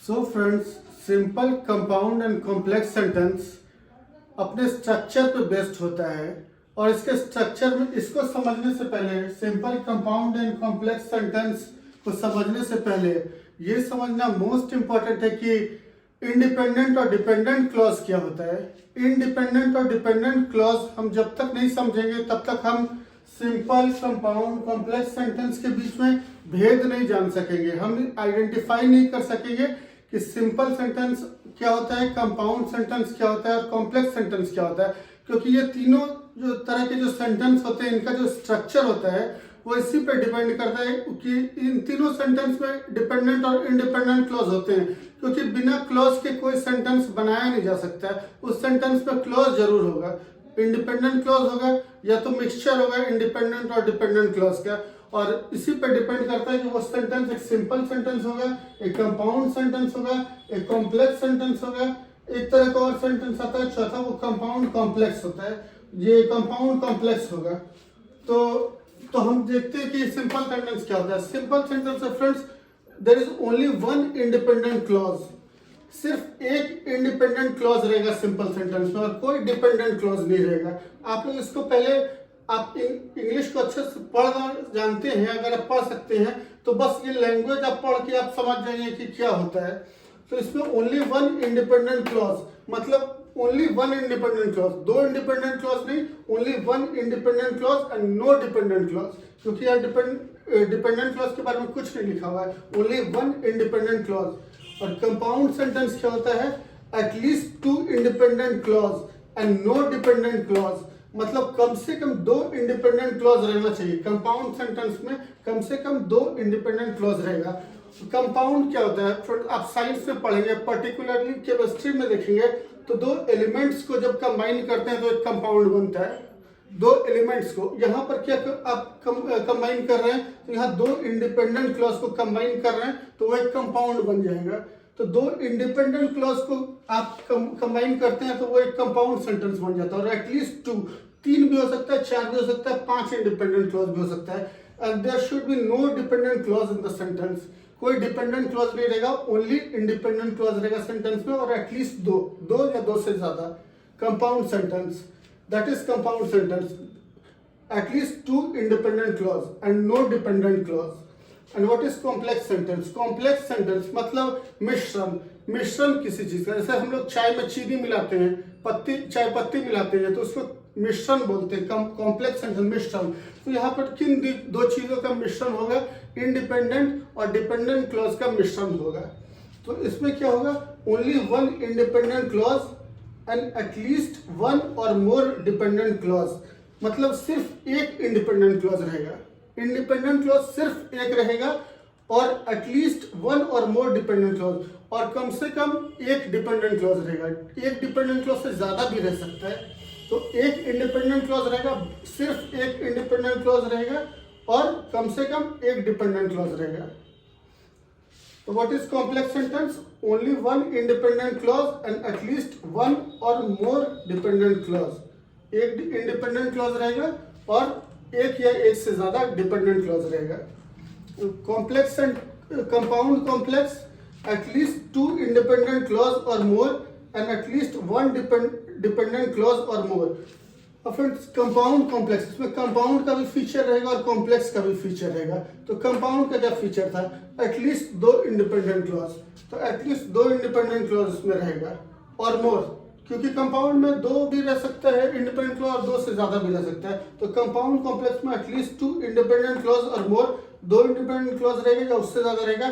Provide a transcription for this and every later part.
So friends, simple compound and complex sentence अपने structure पे based होता है और इसके स्ट्रक्चर में इसको समझने से पहले, simple compound and complex sentence को समझने से पहले ये समझना मोस्ट इंपॉर्टेंट है कि इंडिपेंडेंट और डिपेंडेंट क्लॉज क्या होता है। इंडिपेंडेंट और डिपेंडेंट क्लॉज हम जब तक नहीं समझेंगे तब तक हम सिंपल कंपाउंड कॉम्प्लेक्स सेंटेंस के बीच में भेद नहीं जान सकेंगे। हम आइडेंटिफाई नहीं कर सकेंगे कि सिंपल सेंटेंस क्या होता है, कंपाउंड सेंटेंस क्या होता है और कॉम्प्लेक्स सेंटेंस क्या होता है, क्योंकि ये तीनों जो तरह के जो सेंटेंस होते हैं इनका जो स्ट्रक्चर होता है वो इसी पे डिपेंड करता है कि इन तीनों सेंटेंस में डिपेंडेंट और इंडिपेंडेंट क्लॉज होते हैं, क्योंकि बिना क्लॉज के कोई सेंटेंस बनाया नहीं जा सकता है। उस सेंटेंस में क्लॉज जरूर होगा, इंडिपेंडेंट क्लॉज होगा या तो मिक्सचर होगा इंडिपेंडेंट और डिपेंडेंट क्लॉज का, और इसी पे डिपेंड करता है कि वो सेंटेंस एक सिंपल सेंटेंस होगा, एक कंपाउंड सेंटेंस होगा, एक कॉम्प्लेक्स सेंटेंस होगा। एक तरह का और सेंटेंस आता है चौथा, वो कंपाउंड कॉम्प्लेक्स होता है, ये कंपाउंड कॉम्प्लेक्स होगा। तो हम देखते हैं कि सिंपल सेंटेंस क्या होता है। Simple sentence friends, there is only one independent clause, सिर्फ एक इंडिपेंडेंट क्लॉज रहेगा सिंपल सेंटेंस में और कोई डिपेंडेंट क्लॉज नहीं रहेगा। आप लोग इसको पहले आप इंग्लिश को अच्छे से पढ़ना जानते हैं, अगर आप पढ़ सकते हैं तो बस ये लैंग्वेज आप पढ़ के आप समझ जाइए कि क्या होता है। तो इसमें ओनली वन इंडिपेंडेंट क्लॉज मतलब ओनली वन इंडिपेंडेंट क्लॉज, दो इंडिपेंडेंट क्लॉज नहीं, only one independent clause and no dependent clause, क्योंकि यार डिपेंडेंट क्लॉज के बारे में कुछ नहीं लिखा हुआ है, ओनली वन इंडिपेंडेंट क्लॉज। और कंपाउंड सेंटेंस क्या होता है, at least two independent clause and no dependent clause, मतलब कम से कम दो इंडिपेंडेंट क्लॉज रहना चाहिए। कंपाउंड सेंटेंस में कम से कम दो इंडिपेंडेंट क्लॉज रहेगा। कंपाउंड क्या होता है आप साइंस में पढ़ेंगे, पर्टिकुलरली केमिस्ट्री में देखेंगे तो दो एलिमेंट्स को जब कंबाइन करते हैं तो एक कंपाउंड बनता है। दो एलिमेंट्स को यहाँ पर क्या आप कंबाइन कर रहे हैं, तो यहाँ दो इंडिपेंडेंट क्लॉज को कंबाइन कर रहे हैं तो वो एक कंपाउंड बन जाएगा। तो दो इंडिपेंडेंट क्लॉज को आप कंबाइन करते हैं तो वो एक कंपाउंड सेंटेंस बन जाता है। और एटलीस्ट टू, तीन भी हो सकता है, चार भी हो सकता है, पांच इंडिपेंडेंट क्लॉज भी हो सकता है। And there should be no dependent clause in the sentence, कोई डिपेंडेंट क्लॉज नहीं रहेगा, ओनली इंडिपेंडेंट क्लॉज रहेगा सेंटेंस में, और एटलीस्ट दो या दो से ज्यादा। Compound sentence, that is compound sentence, at least two independent clause and no dependent clause. And what is complex sentence, complex sentence मतलब मिश्रण किसी चीज का। जैसे हम लोग चाय में चीनी मिलाते हैं, चाय पत्ती मिलाते हैं तो उसको मिश्रण बोलते हैं, कॉम्प्लेक्स सेंटेंस मिश्रण। तो यहाँ पर किन दो चीजों का मिश्रण होगा, इंडिपेंडेंट और डिपेंडेंट क्लॉज का मिश्रण होगा। तो इसमें क्या होगा, only one independent clause and at least one or more dependent clause, मतलब सिर्फ एक इंडिपेंडेंट क्लॉज रहेगा, इंडिपेंडेंट क्लॉज सिर्फ एक रहेगा, और at least one or more dependent clause, और कम से कम एक डिपेंडेंट क्लॉज रहेगा। एक डिपेंडेंट क्लॉज से ज्यादा भी रह सकता है, तो एक इंडिपेंडेंट क्लॉज रहेगा, सिर्फ एक इंडिपेंडेंट क्लॉज रहेगा और कम से कम एक डिपेंडेंट क्लॉज रहेगा। तो what is complex sentence, only one independent clause and at least one or more dependent clause, एक इंडिपेंडेंट क्लॉज रहेगा और एक या एक से ज्यादा डिपेंडेंट क्लॉज रहेगा। Complex and compound complex, at least two independent clause और more and at least one dependent clause और मोर। और फिर कंपाउंड कॉम्प्लेक्स, इसमें कंपाउंड का भी फीचर रहेगा और कॉम्प्लेक्स का भी फीचर रहेगा। तो कंपाउंड का क्या फीचर था, एटलीस्ट दो इंडिपेंडेंट क्लॉज, तो एटलीस्ट दो इंडिपेंडेंट क्लॉज इसमें रहेगा और मोर, क्योंकि कंपाउंड में दो भी रह सकता है इंडिपेंडेंट क्लॉज और दो से ज्यादा भी रह सकता है। तो कंपाउंड कॉम्प्लेक्स में एटलीस्ट टू इंडिपेंडेंट क्लॉज और मोर, दो इंडिपेंडेंट क्लॉज रहेगा या उससे ज्यादा रहेगा।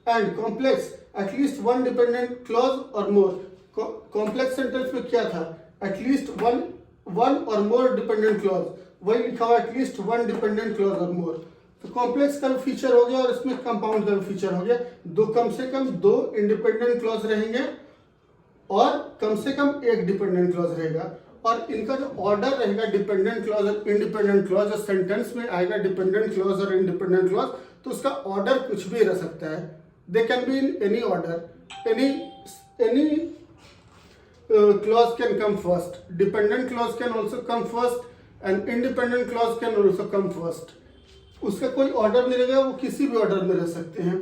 And complex, at least one dependent clause और मोर। कॉम्प्लेक्स सेंटेंस में क्या था, at least one or more dependent clause, वही लिखा हुआ एटलीस्ट वन डिपेंडेंट क्लॉज और मोर। तो कॉम्प्लेक्स का भी फीचर हो गया और इसमें कंपाउंड का भी फीचर हो गया। दो, कम से कम दो इंडिपेंडेंट क्लॉज रहेंगे और कम से कम एक डिपेंडेंट क्लॉज रहेगा, और इनका जो ऑर्डर रहेगा डिपेंडेंट क्लॉज और इंडिपेंडेंट क्लॉज, जो सेंटेंस में आएगा डिपेंडेंट क्लॉज और इंडिपेंडेंट क्लॉज, तो उसका ऑर्डर कुछ भी रह सकता है। They can be in any order, any clause can come first, dependent clause can also come first and independent clause can also come first। उसका कोई ऑर्डर नहीं रहेगा, वो किसी भी ऑर्डर में रह सकते हैं।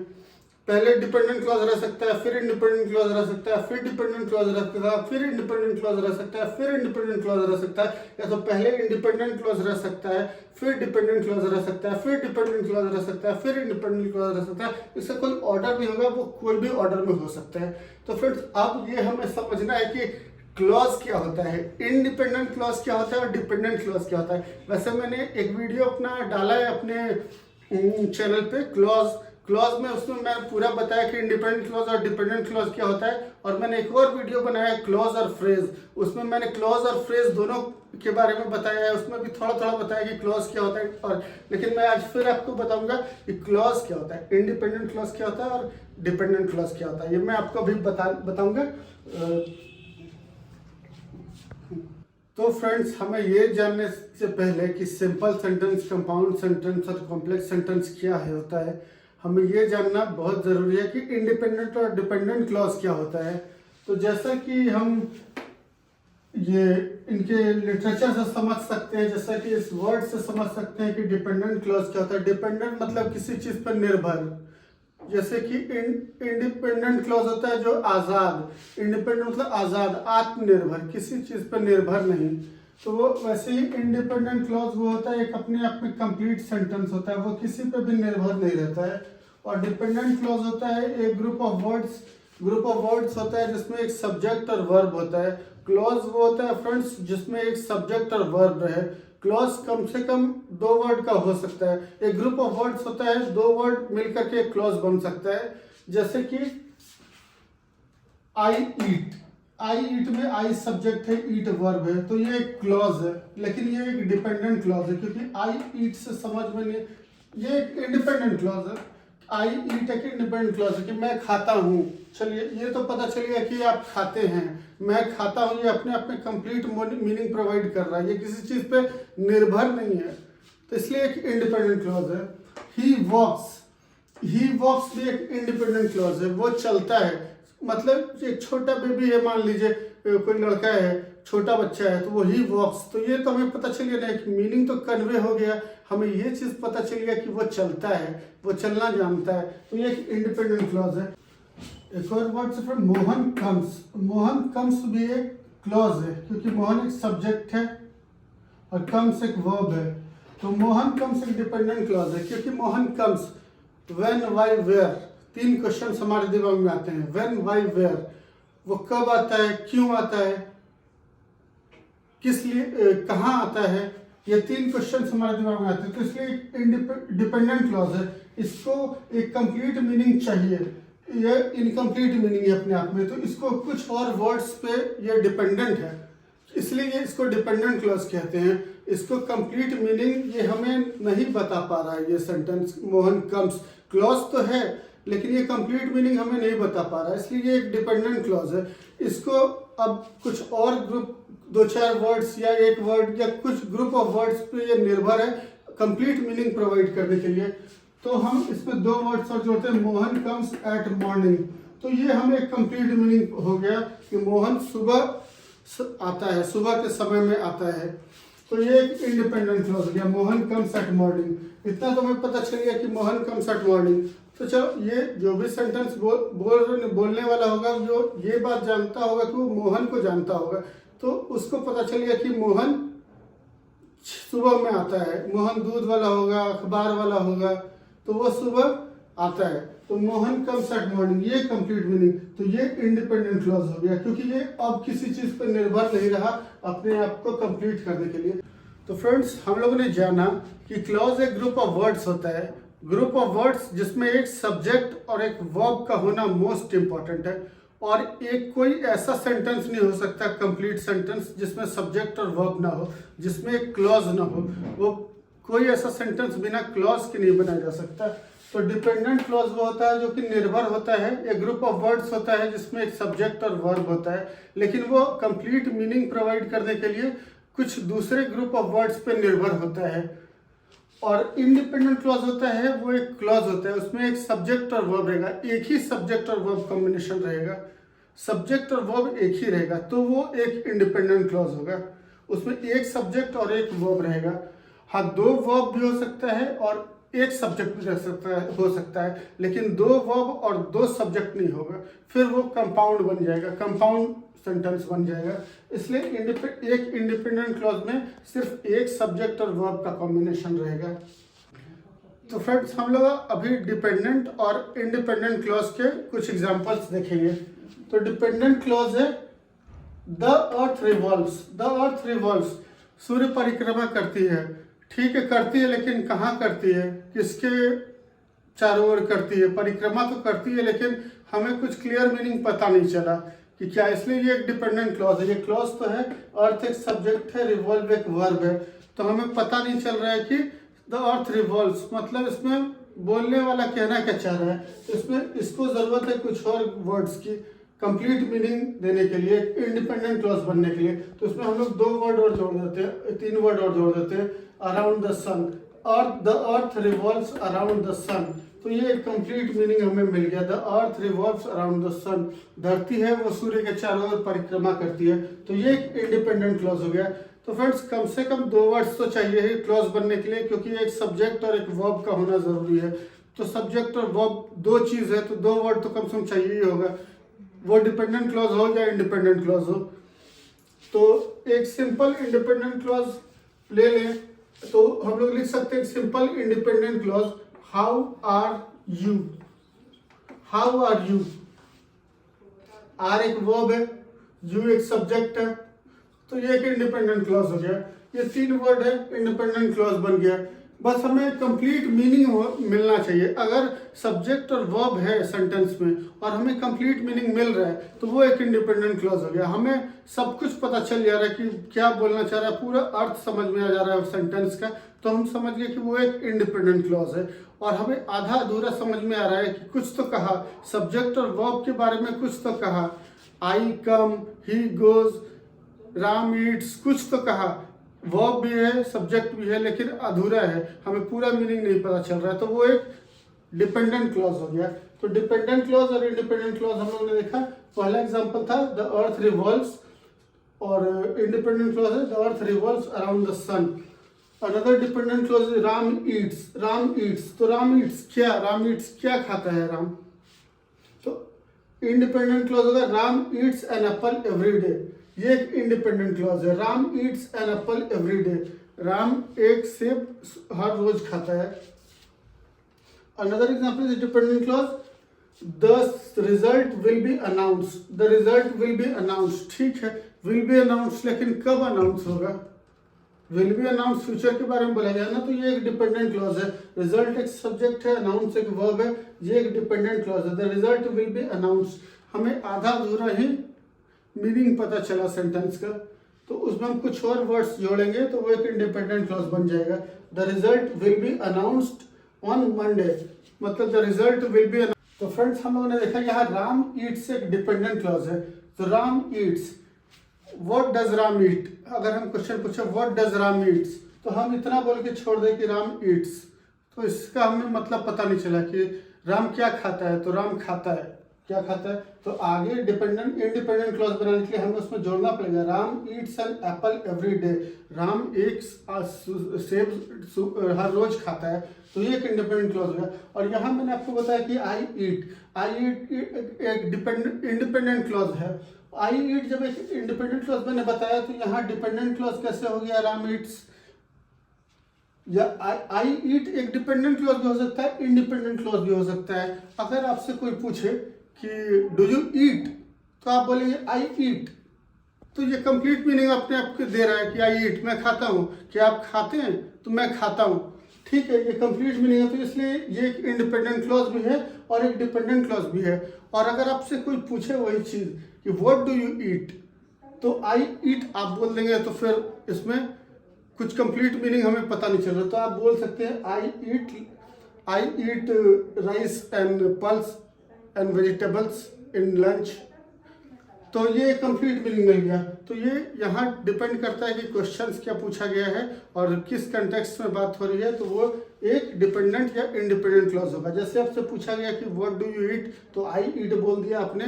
पहले डिपेंडेंट क्लॉज रह सकता है, फिर इंडिपेंडेंट क्लॉज रह सकता है, फिर डिपेंडेंट क्लॉज रह सकता है, फिर इंडिपेंडेंट क्लॉज रह सकता है, फिर इंडिपेंडेंट क्लॉज रह सकता है, या तो पहले इंडिपेंडेंट क्लॉज रह सकता है, फिर डिपेंडेंट क्लॉज रह सकता है, फिर डिपेंडेंट क्लॉज रह सकता है, फिर इंडिपेंडेंट क्लॉज रह सकता है। इसका कोई ऑर्डर नहीं होगा, वो कोई भी ऑर्डर में हो सकता है। तो फ्रेंड्स अब ये हमें समझना है कि क्लॉज क्या होता है, इंडिपेंडेंट क्लॉज क्या होता है और डिपेंडेंट क्लॉज क्या होता है। वैसे मैंने एक वीडियो अपना डाला है अपने चैनल पे क्लॉज में, उसमें मैं पूरा बताया कि इंडिपेंडेंट क्लॉज और डिपेंडेंट क्लॉज क्या होता है। और मैंने एक और वीडियो बनाया है क्लॉज और फ्रेज, उसमें मैंने क्लॉज और फ्रेज दोनों के बारे में बताया है। उसमें भी थोड़ा थोड़ा बताया कि क्लॉज क्या होता है, और लेकिन मैं आज फिर आपको बताऊंगा कि क्लॉज क्या होता है, इंडिपेंडेंट क्लॉज क्या होता है और डिपेंडेंट क्लॉज क्या होता है। ये मैं आपको अभी बताऊंगा। तो फ्रेंड्स हमें ये जानने से पहले कि सिंपल सेंटेंस, कंपाउंड सेंटेंस और कॉम्प्लेक्स सेंटेंस क्या है होता है, हमें ये जानना बहुत ज़रूरी है कि इंडिपेंडेंट और डिपेंडेंट क्लॉज क्या होता है। तो जैसा कि हम ये इनके लिटरेचर से समझ सकते हैं, जैसा कि इस वर्ड से समझ सकते हैं कि डिपेंडेंट क्लॉज क्या होता है। डिपेंडेंट मतलब किसी चीज़ पर निर्भर, जैसे कि इंडिपेंडेंट क्लॉज होता है जो आज़ाद, इंडिपेंडेंट मतलब आज़ाद, आत्मनिर्भर, किसी चीज़ पर निर्भर नहीं। तो वो वैसे ही इंडिपेंडेंट क्लॉज वो होता है एक अपने आप में कंप्लीट सेंटेंस होता है, वो किसी पे भी निर्भर नहीं रहता है। और डिपेंडेंट क्लॉज होता है एक ग्रुप ऑफ वर्ड्स होता है जिसमें एक सब्जेक्ट और वर्ब होता है। क्लॉज वो होता है फ्रेंड्स जिसमें एक सब्जेक्ट और वर्ब रहे। क्लॉज कम से कम 2 वर्ड का हो सकता है। एक ग्रुप ऑफ वर्ड्स होता है, 2 वर्ड मिलकर के एक क्लॉज बन सकता है। जैसे कि आई ईट में आई सब्जेक्ट है, ईट वर्ब है, तो ये एक क्लॉज है। लेकिन ये एक डिपेंडेंट क्लॉज है क्योंकि आई ईट से समझ में नहीं, ये एक इंडिपेंडेंट क्लॉज है। आई ईट एक इंडिपेंडेंट क्लॉज है कि मैं खाता हूँ। चलिए ये तो पता चल गया कि आप खाते हैं, मैं खाता हूँ, ये अपने आप में कंप्लीट मीनिंग प्रोवाइड कर रहा है, ये किसी चीज़ पे निर्भर नहीं है, तो इसलिए एक इंडिपेंडेंट क्लॉज है। ही वॉक्स भी एक इंडिपेंडेंट क्लॉज है, वो चलता है। मतलब एक छोटा बेबी है, मान लीजिए कोई लड़का है, छोटा बच्चा है, तो वो ही वॉक्स, तो ये तो हमें पता चल गया ना कि मीनिंग तो कन्वे हो गया, हमें ये चीज़ पता चल गया कि वो चलता है, वो चलना जानता है, तो ये एक इंडिपेंडेंट क्लॉज है। एक और वर्ड से फिर मोहन कम्स भी एक क्लॉज है क्योंकि मोहन एक सब्जेक्ट है और कम्स एक वर्ब है। तो मोहन कम्स एक डिपेंडेंट क्लॉज है क्योंकि Mohan comes when, why, where, 3 question हमारे दिमाग में आते हैं। व्हेन, व्हाई, वेयर, वो कब आता है, क्यों आता है, किस लिए, कहाँ आता है, ये 3 क्वेश्चन हमारे दिमाग में आते हैं। तो इसलिए डिपेंडेंट क्लॉज है, इसको एक कंप्लीट मीनिंग चाहिए, ये इनकम्प्लीट मीनिंग है अपने आप में, तो इसको कुछ और वर्ड्स पे ये डिपेंडेंट है, इसलिए ये इसको डिपेंडेंट क्लॉज कहते हैं। इसको कंप्लीट मीनिंग ये हमें नहीं बता पा रहा है, ये सेंटेंस मोहन कम्स क्लॉज तो है लेकिन ये कंप्लीट मीनिंग हमें नहीं बता पा रहा है, इसलिए ये एक डिपेंडेंट क्लॉज है। इसको अब कुछ और ग्रुप 2-4 वर्ड्स या एक वर्ड या कुछ ग्रुप ऑफ वर्ड्स पे ये निर्भर है कंप्लीट मीनिंग प्रोवाइड करने के लिए। तो हम इसमें 2 वर्ड्स और जोड़ते हैं, मोहन कम्स एट मॉर्निंग, तो ये हमें एक कंप्लीट मीनिंग हो गया कि मोहन सुबह आता है, सुबह के समय में आता है, तो ये एक इंडिपेंडेंट क्लॉज हो गया, मोहन कम्स एट मॉर्निंग। इतना तो हमें पता चल गया कि मोहन कम्स एट मॉर्निंग। तो चलो ये जो भी सेंटेंस बोलने वाला होगा, जो ये बात जानता होगा कि वो मोहन को जानता होगा, तो उसको पता चल गया कि मोहन सुबह में आता है। मोहन दूध वाला होगा, अखबार वाला होगा, तो वो सुबह आता है, तो मोहन कम्स एट मॉर्निंग, ये कंप्लीट मीनिंग। तो ये इंडिपेंडेंट क्लॉज हो गया क्योंकि ये अब किसी चीज पर निर्भर नहीं रहा अपने आप को कंप्लीट करने के लिए। तो फ्रेंड्स हम लोगों ने जाना कि क्लॉज एक ग्रुप ऑफ वर्ड्स होता है, ग्रुप ऑफ वर्ड्स जिसमें एक सब्जेक्ट और एक वर्ब का होना मोस्ट इंपॉर्टेंट है, और एक कोई ऐसा सेंटेंस नहीं हो सकता कंप्लीट सेंटेंस जिसमें सब्जेक्ट और वर्ब ना हो, जिसमें एक क्लॉज ना हो, वो कोई ऐसा सेंटेंस बिना क्लॉज के नहीं बनाया जा सकता। तो डिपेंडेंट क्लॉज वो होता है जो कि निर्भर होता है, एक ग्रुप ऑफ वर्ड्स होता है जिसमें एक सब्जेक्ट और वर्ब होता है, लेकिन वो कंप्लीट मीनिंग प्रोवाइड करने के लिए कुछ दूसरे ग्रुप ऑफ वर्ड्स पे निर्भर होता है। और इंडिपेंडेंट क्लॉज होता है वो एक क्लॉज होता है, उसमें एक सब्जेक्ट और वर्ब रहेगा, एक ही सब्जेक्ट और वर्ब कॉम्बिनेशन रहेगा, सब्जेक्ट और वर्ब एक ही रहेगा, तो वो एक इंडिपेंडेंट क्लॉज होगा। उसमें एक सब्जेक्ट और एक वर्ब रहेगा। हाँ, 2 वर्ब भी हो सकता है और एक सब्जेक्ट भी रह सकता है, हो सकता है, लेकिन दो वर्ब और दो सब्जेक्ट नहीं होगा, फिर वो कंपाउंड बन जाएगा, कंपाउंड सेंटेंस बन जाएगा। इसलिए एक इंडिपेंडेंट क्लॉज में सिर्फ एक सब्जेक्ट और वर्ब का कॉम्बिनेशन रहेगा। तो फ्रेंड्स, हम लोग अभी डिपेंडेंट और इंडिपेंडेंट क्लॉज के कुछ एग्जांपल्स देखेंगे। तो डिपेंडेंट क्लॉज है the earth revolves. The earth revolves, सूर्य परिक्रमा करती है। ठीक है, करती है, लेकिन कहाँ करती है, किसके चारों ओर करती है? परिक्रमा तो करती है, लेकिन हमें कुछ क्लियर मीनिंग पता नहीं चला कि क्या, इसलिए ये एक डिपेंडेंट क्लॉज है। ये क्लॉज तो है, अर्थ एक सब्जेक्ट है, रिवॉल्व एक वर्ब है, तो हमें पता नहीं चल रहा है कि द अर्थ रिवॉल्व्स मतलब इसमें बोलने वाला कहना क्या चाह रहा है। तो इसमें इसको जरूरत है कुछ और वर्ड्स की कंप्लीट मीनिंग देने के लिए, इंडिपेंडेंट क्लॉज बनने के लिए। तो इसमें हम लोग दो वर्ड और जोड़ देते हैं, तीन वर्ड और जोड़ देते हैं, around the sun. Earth, the earth revolves around the sun, तो ये एक कंप्लीट मीनिंग हमें मिल गया। The earth revolves around the sun, धरती है वो सूर्य के चारों ओर परिक्रमा करती है, तो ये एक इंडिपेंडेंट क्लॉज हो गया। तो फ्रेंड्स, कम से कम दो वर्ड्स तो चाहिए ही क्लॉज बनने के लिए, क्योंकि एक सब्जेक्ट और एक वर्ब का होना जरूरी है। तो सब्जेक्ट और वर्ब दो चीज है, तो दो वर्ड तो कम से कम चाहिए ही होगा, वो डिपेंडेंट क्लॉज हो या इंडिपेंडेंट क्लॉज हो। तो एक सिंपल इंडिपेंडेंट क्लॉज ले लें, तो हम लोग लिख सकते हैं simple independent clause, how are you. How are you, are एक वर्ब है, यू एक सब्जेक्ट है, तो ये एक इंडिपेंडेंट क्लॉज हो गया। ये तीन वर्ड है, इंडिपेंडेंट क्लॉज बन गया। बस हमें कंप्लीट मीनिंग मिलना चाहिए। अगर सब्जेक्ट और वर्ब है सेंटेंस में और हमें कंप्लीट मीनिंग मिल रहा है, तो वो एक इंडिपेंडेंट क्लॉज हो गया। हमें सब कुछ पता चल जा रहा है कि क्या बोलना चाह रहा है, पूरा अर्थ समझ में आ जा रहा है सेंटेंस का, तो हम समझ गए कि वो एक इंडिपेंडेंट क्लॉज है। और हमें आधा अधूरा समझ में आ रहा है कि कुछ तो कहा, सब्जेक्ट और वर्ब के बारे में कुछ तो कहा, आई कम, ही गोज, राम ईट्स, कुछ तो कहा, वर्ब भी है, सब्जेक्ट भी है, लेकिन अधूरा है, हमें पूरा मीनिंग नहीं पता चल रहा है, तो वो एक डिपेंडेंट क्लॉज हो गया। तो डिपेंडेंट क्लॉज और इंडिपेंडेंट क्लॉज हम लोगों ने देखा। पहला एग्जांपल था द अर्थ रिवॉल्व्स, और इंडिपेंडेंट क्लॉज है the earth revolves around the sun. Another dependent clause है राम ईट्स। राम ईट्स, तो राम ईट्स क्या, राम ईट्स क्या खाता है राम। तो इंडिपेंडेंट क्लॉज होगा Ram eats an apple every day, ये एक इंडिपेंडेंट क्लॉज है। Ram eats an apple every day, Ram एक सेब हर रोज खाता है। Another example is dependent clause, the result will be announced. The result will be announced, ठीक है, विल बी अनाउंस्ड, लेकिन कब अनाउंस होगा, विल बी अनाउंस फ्यूचर के बारे में बोला गया ना, तो ये एक डिपेंडेंट क्लॉज है। रिजल्ट एक सब्जेक्ट है, अनाउंस एक वर्ब है, ये एक डिपेंडेंट क्लॉज है। The result will be announced, हमें आधा अधूरा ही मीनिंग पता चला सेंटेंस का, तो उसमें हम कुछ और वर्ड्स जोड़ेंगे तो वो एक इंडिपेंडेंट क्लॉज बन जाएगा। The result will be announced on Monday, मतलब द रिजल्ट विल बी। तो फ्रेंड्स, हम लोगों ने देखा यहाँ राम ईट्स एक डिपेंडेंट क्लॉज है। तो Ram eats, what does Ram eat, अगर हम क्वेश्चन पूछे व्हाट डज राम ईट्स, तो हम इतना बोल के छोड़ दें कि राम ईट्स, तो इसका हमें मतलब पता नहीं चला कि राम क्या खाता है। तो राम खाता है, क्या खाता है, तो आगे डिपेंडेंट इंडिपेंडेंट क्लॉज बनाने के लिए हमें उसमें जोड़ना पड़ेगा Ram eats an apple every day, Ram एक सेब हर रोज खाता है, तो ये एक इंडिपेंडेंट क्लॉज है। और यहाँ मैंने आपको बताया कि आई ईट एक इंडिपेंडेंट क्लॉज है। आई ईट जब एक इंडिपेंडेंट क्लॉज मैंने बताया, तो यहाँ डिपेंडेंट क्लॉज कैसे हो गया राम ईट्स, या आई ईट एक डिपेंडेंट क्लॉज भी हो सकता है, इंडिपेंडेंट क्लॉज भी हो सकता है। अगर आपसे कोई पूछे कि डू यू ईट, तो आप बोलेंगे आई ईट, तो ये कंप्लीट मीनिंग अपने आप को दे रहा है कि आई ईट, मैं खाता हूँ। क्या आप खाते हैं, तो मैं खाता हूँ, ठीक है, ये कंप्लीट मीनिंग है। तो इसलिए ये एक इंडिपेंडेंट क्लॉज भी है और एक डिपेंडेंट क्लॉज भी है। और अगर आपसे कोई पूछे वही चीज कि व्हाट डू यू ईट, तो आई ईट आप बोल देंगे, तो फिर इसमें कुछ कंप्लीट मीनिंग हमें पता नहीं चल रहा। तो आप बोल सकते हैं I eat rice and pulse and vegetables in lunch, तो ये कंप्लीट मीनिंग मिल गया। तो ये यहाँ डिपेंड करता है कि क्वेश्चंस क्या पूछा गया है और किस कंटेक्स्ट में बात हो रही है, तो वो एक डिपेंडेंट या इंडिपेंडेंट क्लॉज होगा। जैसे आपसे पूछा गया कि व्हाट डू यू ईट, तो आई ईट बोल दिया आपने,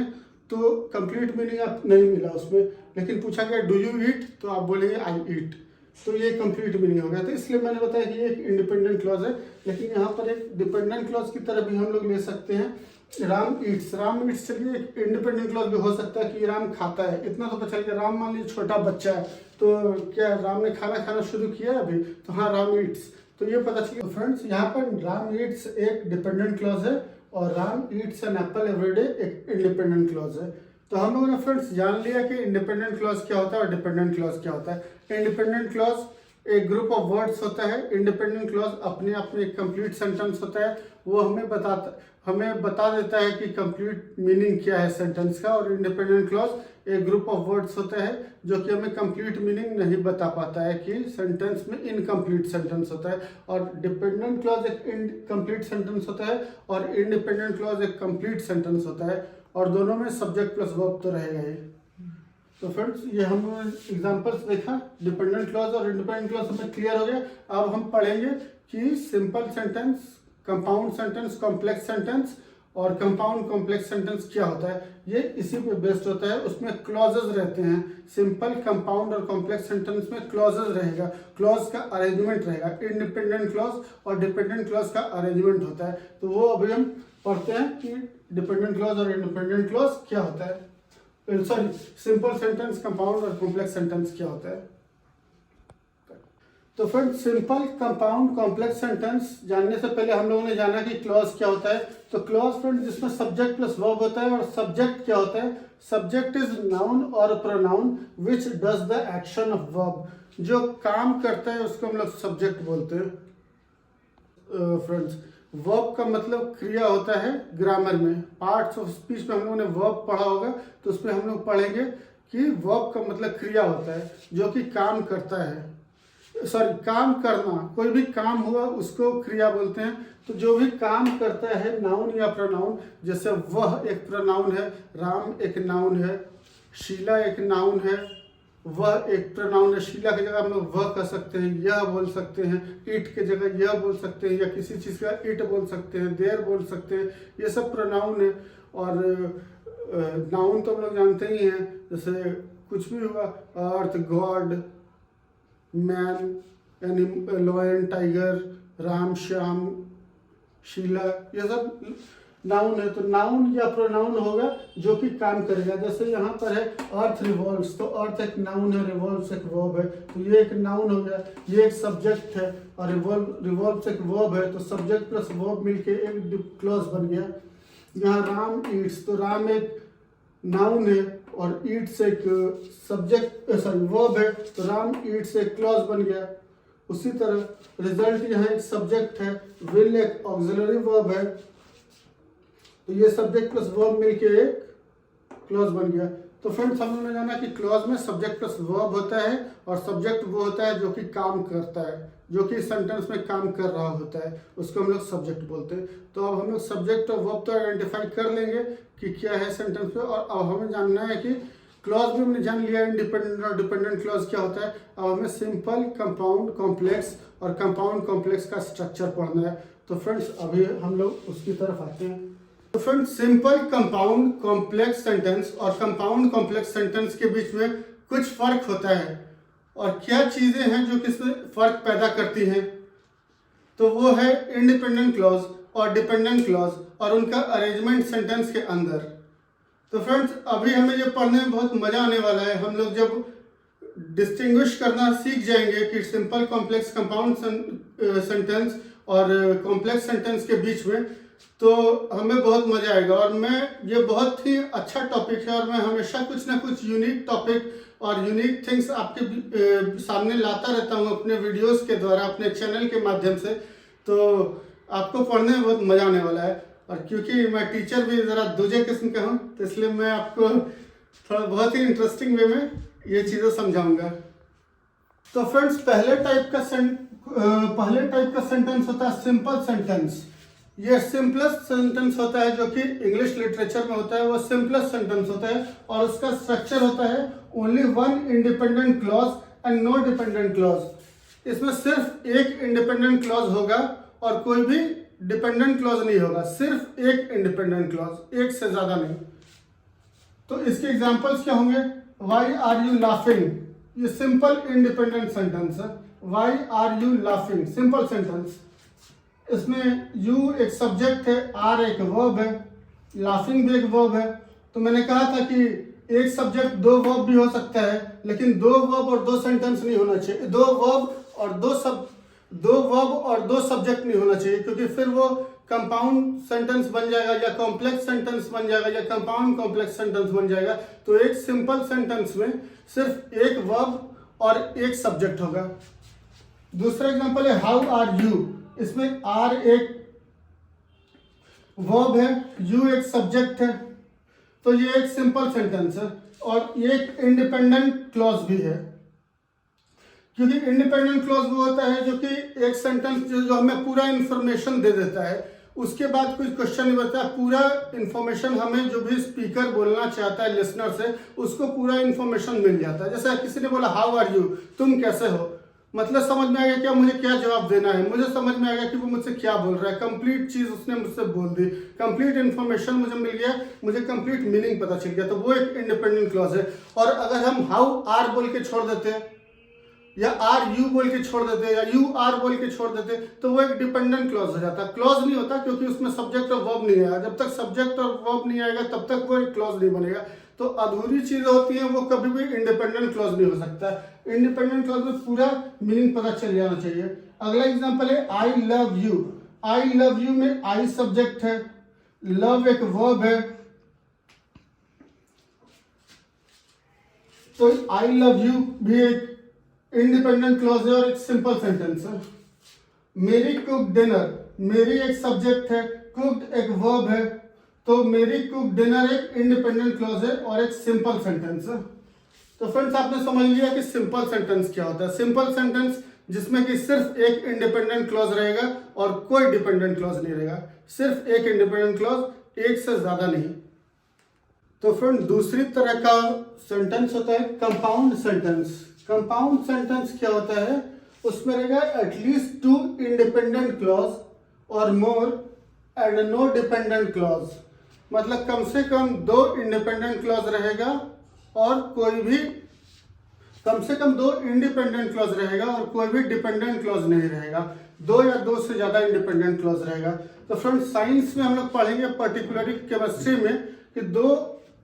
तो कंप्लीट मीनिंग आप नहीं मिला उसमें। लेकिन पूछा गया डू यू ईट, तो आप बोलेंगे आई ईट। तो ये कंप्लीट मीनिंग हो गया। तो इसलिए मैंने बताया कि ये एक इंडिपेंडेंट क्लॉज है, लेकिन यहाँ पर एक डिपेंडेंट क्लॉज की तरह भी हम लोग ले सकते हैं। राम ईट्स चलिए एक इंडिपेंडेंट क्लॉज भी हो सकता है कि राम खाता है, इतना तो पता चल गया। राम मान लीजिए छोटा बच्चा है, तो क्या राम ने खाना खाना शुरू किया अभी, तो हाँ राम ईट्स, तो ये पता चलिए। फ्रेंड्स यहाँ पर राम ईट्स एक डिपेंडेंट क्लॉज है और Ram eats an apple every day एक इंडिपेंडेंट क्लॉज है। तो हम लोगों ने फ्रेंड्स जान लिया कि इंडिपेंडेंट क्लॉज क्या होता है और डिपेंडेंट क्लॉज क्या होता है। इंडिपेंडेंट क्लॉज एक ग्रुप ऑफ वर्ड्स होता है, इंडिपेंडेंट क्लॉज अपने आप में एक कंप्लीट सेंटेंस होता है, वो हमें बता देता है कि कंप्लीट मीनिंग क्या है सेंटेंस का। और इंडिपेंडेंट क्लॉज एक ग्रुप ऑफ वर्ड्स होता है जो कि हमें कंप्लीट मीनिंग नहीं बता पाता है कि सेंटेंस में इनकम्प्लीट सेंटेंस होता है। और डिपेंडेंट क्लॉज एक इनकम्प्लीट सेंटेंस होता है और इंडिपेंडेंट क्लॉज एक कंप्लीट सेंटेंस होता है, और दोनों में सब्जेक्ट प्लस वर्ब तो रहेगा ही। तो फ्रेंड्स ये हम एग्जांपल्स देखा, डिपेंडेंट क्लॉज और इंडिपेंडेंट क्लॉज हमें क्लियर हो गया। अब हम पढ़ेंगे कि simple sentence, compound sentence, complex sentence और कंपाउंड कॉम्प्लेक्स सेंटेंस क्या होता है। ये इसी पे बेस्ड होता है, उसमें क्लॉजेज रहते हैं। सिंपल, कंपाउंड और कॉम्प्लेक्स सेंटेंस में क्लॉजेज रहेगा, क्लॉज का अरेंजमेंट रहेगा। इंडिपेंडेंट क्लॉज और डिपेंडेंट क्लॉज का अरेंजमेंट होता है। तो वो अभी हम पढ़ते हैं कि डिपेंडेंट क्लॉज और इंडिपेंडेंट क्लॉज क्या होता है, सॉरी सिंपल सेंटेंस, कंपाउंड और कॉम्प्लेक्स सेंटेंस क्या होता है। तो friends simple, compound, complex sentence जानने से पहले हम लोगों ने जाना कि क्लॉज क्या होता है। तो क्लॉज फ्रेंड्स जिसमें सब्जेक्ट प्लस वर्ब होता है, और सब्जेक्ट क्या होता है, सब्जेक्ट इज नाउन और pronoun which does the action of verb, जो काम करता है उसको हम लोग सब्जेक्ट बोलते हैं। फ्रेंड्स वर्ब का मतलब क्रिया होता है ग्रामर में, पार्ट्स ऑफ स्पीच में हम लोगों ने वर्ब पढ़ा होगा, तो उसमें हम लोग पढ़ेंगे कि वर्ब का मतलब क्रिया होता है जो कि काम करता है, सॉरी काम करना, कोई भी काम हुआ उसको क्रिया बोलते हैं। तो जो भी काम करता है नाउन या प्रोनाउन, जैसे वह एक प्रोनाउन है, राम एक नाउन है, शीला एक नाउन है, वह एक प्रोनाउन है। शीला की जगह हम लोग वह कह सकते हैं, यह बोल सकते हैं, इट की जगह यह बोल सकते हैं, या किसी चीज़ का इट बोल सकते हैं, देयर बोल सकते हैं, ये सब प्रोनाउन है। और नाउन तो हम लोग जानते ही हैं, जैसे कुछ भी हुआ, earth, god, man, lion, tiger, Ram, Shyam, Sheela, ये सब नाउन है। तो नाउन या प्रोनाउन होगा जो कि काम करेगा। जैसे यहाँ पर है अर्थ रिवॉल्व्स, तो अर्थ एक नाउन है, रिवॉल्व्स एक वर्ब है, तो ये एक नाउन हो गया, ये एक सब्जेक्ट है, और रिवॉल्व्स एक वर्ब है, तो सब्जेक्ट प्लस वर्ब मिलके एक क्लॉज बन गया। यहाँ राम ईट्स, तो राम एक नाउन है और ईट्स एक सब्जेक्ट सॉरी वर्ब है, तो राम ईट्स एक क्लॉज बन गया। उसी तरह रिजल्ट यहाँ एक सब्जेक्ट है, विल एक ऑक्सिलरी वर्ब है, तो ये सब्जेक्ट प्लस वर्ब मिलके एक क्लॉज बन गया। तो फ्रेंड्स हम लोगों ने जाना कि क्लॉज में सब्जेक्ट प्लस वर्ब होता है, और सब्जेक्ट वो होता है जो कि काम करता है, जो कि सेंटेंस में काम कर रहा होता है, उसको हम लोग सब्जेक्ट बोलते हैं। तो अब हम लोग सब्जेक्ट और वर्ब तो आइडेंटिफाई कर लेंगे कि क्या है सेंटेंस में, और अब हमें जानना है कि क्लॉज भी हमने जान लिया इंडिपेंडेंट और डिपेंडेंट क्लॉज क्या होता है। अब हमें सिंपल, कंपाउंड, कॉम्प्लेक्स और कंपाउंड कॉम्प्लेक्स का स्ट्रक्चर पढ़ना है। तो फ्रेंड्स अभी हम लोग उसकी तरफ आते हैं। तो friends simple, compound, complex sentence और कंपाउंड कॉम्प्लेक्स सेंटेंस के बीच में कुछ फर्क होता है, और क्या चीजें हैं जो किसमें फर्क पैदा करती हैं। तो वो है इंडिपेंडेंट क्लॉज और डिपेंडेंट क्लॉज और उनका अरेंजमेंट सेंटेंस के अंदर। तो फ्रेंड्स अभी हमें ये पढ़ने में बहुत मजा आने वाला है। हम लोग जब डिस्टिंग्विश करना सीख जाएंगे कि सिंपल, कॉम्प्लेक्स, कंपाउंड सेंटेंस और कॉम्प्लेक्स सेंटेंस के बीच में, तो हमें बहुत मजा आएगा। और ये बहुत ही अच्छा टॉपिक है, और मैं हमेशा कुछ ना कुछ यूनिक टॉपिक और यूनिक थिंग्स आपके सामने लाता रहता हूँ अपने वीडियोस के द्वारा, अपने चैनल के माध्यम से। तो आपको पढ़ने में बहुत मजा आने वाला है, और क्योंकि मैं टीचर भी ज़रा दूसरे किस्म का हूँ, तो इसलिए मैं आपको थोड़ा बहुत ही इंटरेस्टिंग वे में ये चीज़ें समझाऊंगा। तो फ्रेंड्स पहले टाइप का सेंटेंस होता है सिंपल सेंटेंस। ये सिंपलेस्ट सेंटेंस होता है जो कि इंग्लिश लिटरेचर में होता है, वो सिंपलेस्ट सेंटेंस होता है, और उसका स्ट्रक्चर होता है only one independent clause and no dependent clause. इसमें सिर्फ एक इंडिपेंडेंट क्लॉज होगा और कोई भी डिपेंडेंट क्लॉज नहीं होगा, सिर्फ एक इंडिपेंडेंट क्लॉज, एक से ज्यादा नहीं। तो इसके एग्जांपल्स क्या होंगे, व्हाई आर यू लाफिंग, ये सिंपल इंडिपेंडेंट सेंटेंस है। Why are you laughing, simple sentence. इसमें यू एक सब्जेक्ट है, आर एक वर्ब है, लाफिंग भी एक वर्ब है। तो मैंने कहा था कि एक सब्जेक्ट दो वर्ब भी हो सकता है, लेकिन दो वर्ब और दो सेंटेंस नहीं होना चाहिए, दो वर्ब और दो सब्जेक्ट नहीं होना चाहिए, क्योंकि फिर वो कंपाउंड सेंटेंस बन जाएगा या कॉम्प्लेक्स सेंटेंस बन जाएगा या कंपाउंड कॉम्प्लेक्स सेंटेंस बन जाएगा। तो एक सिंपल सेंटेंस में सिर्फ एक वर्ब और एक सब्जेक्ट होगा। दूसरा एग्जांपल है हाउ आर यू। इसमें आर एक वर्ब है, यू एक सब्जेक्ट है, तो ये एक सिंपल सेंटेंस है और ये एक इंडिपेंडेंट क्लॉज भी है, क्योंकि इंडिपेंडेंट क्लॉज वो होता है जो कि एक सेंटेंस जो हमें पूरा इंफॉर्मेशन दे देता है, उसके बाद कोई क्वेश्चन नहीं बता, पूरा इंफॉर्मेशन हमें जो भी स्पीकर बोलना चाहता है लिसनर से, उसको पूरा इंफॉर्मेशन मिल जाता है। जैसे किसी ने बोला हाउ आर यू, तुम कैसे हो, मतलब समझ में आ गया क्या मुझे क्या जवाब देना है, मुझे समझ में आ गया कि वो मुझसे क्या बोल रहा है, कंप्लीट चीज उसने मुझसे बोल दी, कंप्लीट इन्फॉर्मेशन मुझे मिल गया, मुझे कंप्लीट मीनिंग पता चल गया, तो वो एक इंडिपेंडेंट क्लॉज है। और अगर हम हाउ आर बोल के छोड़ देते हैं या आर यू बोल के छोड़ देते या यू आर बोल के छोड़ देते, तो वो एक डिपेंडेंट क्लॉज हो जाता। क्लॉज नहीं होता क्योंकि उसमें सब्जेक्ट और वर्ब नहीं आएगा, जब तक सब्जेक्ट और वर्ब नहीं आएगा तब तक वो एक क्लॉज नहीं बनेगा। तो अधूरी चीजें होती हैं वो कभी भी इंडिपेंडेंट क्लॉज नहीं हो सकता। इंडिपेंडेंट क्लॉज में पूरा मीनिंग पता चल जाना चाहिए। अगला एग्जांपल है I love you. I love you में आई सब्जेक्ट है, लव एक वर्ब है, तो आई लव यू भी एक इंडिपेंडेंट क्लॉज है और एक सिंपल सेंटेंस है। मेरी कुक डिनर, मेरी एक सब्जेक्ट है, कुक्ड एक वर्ब है, तो मेरी कुक डिनर एक इंडिपेंडेंट क्लॉज है और एक सिंपल सेंटेंस है। तो फ्रेंड्स आपने समझ लिया कि सिंपल सेंटेंस क्या होता है। सिंपल सेंटेंस जिसमें कि सिर्फ एक इंडिपेंडेंट क्लॉज रहेगा और कोई डिपेंडेंट क्लॉज नहीं रहेगा, सिर्फ एक इंडिपेंडेंट क्लॉज, एक से ज्यादा नहीं। तो फ्रेंड दूसरी तरह का सेंटेंस होता है कंपाउंड सेंटेंस। कंपाउंड सेंटेंस क्या होता है, उसमें रहेगा एटलीस्ट टू इंडिपेंडेंट क्लॉज और more and no dependent clause, मतलब कम से कम दो इंडिपेंडेंट क्लॉज रहेगा और कोई भी, कम से कम दो इंडिपेंडेंट क्लॉज रहेगा और कोई भी डिपेंडेंट क्लॉज नहीं रहेगा, दो या दो से ज्यादा इंडिपेंडेंट क्लॉज रहेगा। तो फ्रेंड साइंस में हम लोग पढ़ेंगे पर्टिकुलरली केमिस्ट्री में कि दो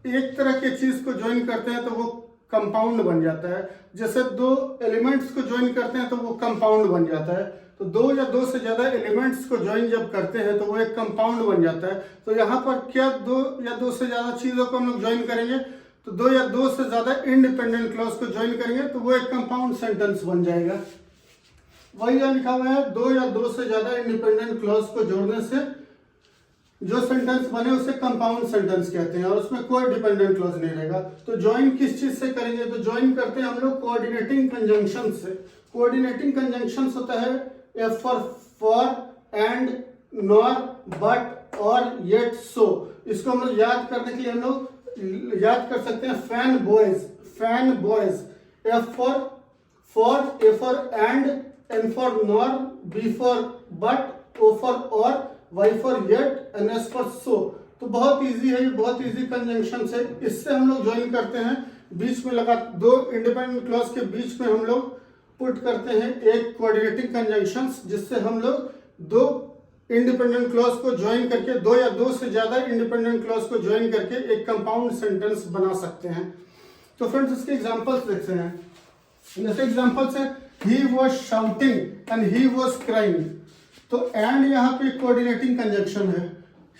एक तरह की चीज को ज्वाइन करते हैं तो वो कंपाउंड बन जाता है, जैसे दो एलिमेंट्स को ज्वाइन करते हैं तो वो कंपाउंड बन जाता है। तो दो या दो से ज्यादा एलिमेंट्स को ज्वाइन जब करते हैं तो वो एक कंपाउंड बन जाता है। तो यहाँ पर क्या दो या दो से ज्यादा चीजों को हम लोग ज्वाइन करेंगे, तो दो या दो से ज्यादा इंडिपेंडेंट क्लॉज को ज्वाइन करेंगे तो वो एक कंपाउंड सेंटेंस बन जाएगा। वही यहाँ लिखा हुआ है, दो या दो से ज्यादा इंडिपेंडेंट क्लॉज को जोड़ने से जो सेंटेंस बने उसे कंपाउंड सेंटेंस कहते हैं और उसमें कोई डिपेंडेंट क्लॉज नहीं रहेगा। तो ज्वाइन किस चीज से करेंगे, तो ज्वाइन करते हैं हम लोग कोऑर्डिनेटिंग कंजंक्शन से। कोऑर्डिनेटिंग कंजंक्शन होता है F for, and, nor, but, और, येट, सो। इसको हम लोग याद करने के लिए हम लोग याद कर सकते हैं fan boys, fan boys. F for, A for and, N for nor, B for but, O for or, Y for yet, N S for so. तो बहुत इजी है, ये बहुत इजी कंजंक्शन है। इससे हम लोग ज्वाइन करते हैं, बीच में लगा दो इंडिपेंडेंट क्लॉज के बीच में हम लोग पुट करते हैं एक कोऑर्डिनेटिंग कंजंक्शन, जिससे हम लोग दो इंडिपेंडेंट क्लॉज को ज्वाइन करके, दो या दो से ज्यादा इंडिपेंडेंट क्लॉज को ज्वाइन करके एक कंपाउंड सेंटेंस बना सकते हैं। तो फ्रेंड्स इसके एग्जांपल्स देखते हैं। जैसे एग्जांपल्स है he was shouting and he was crying. तो एंड यहाँ पे कोऑर्डिनेटिंग कंजंक्शन है।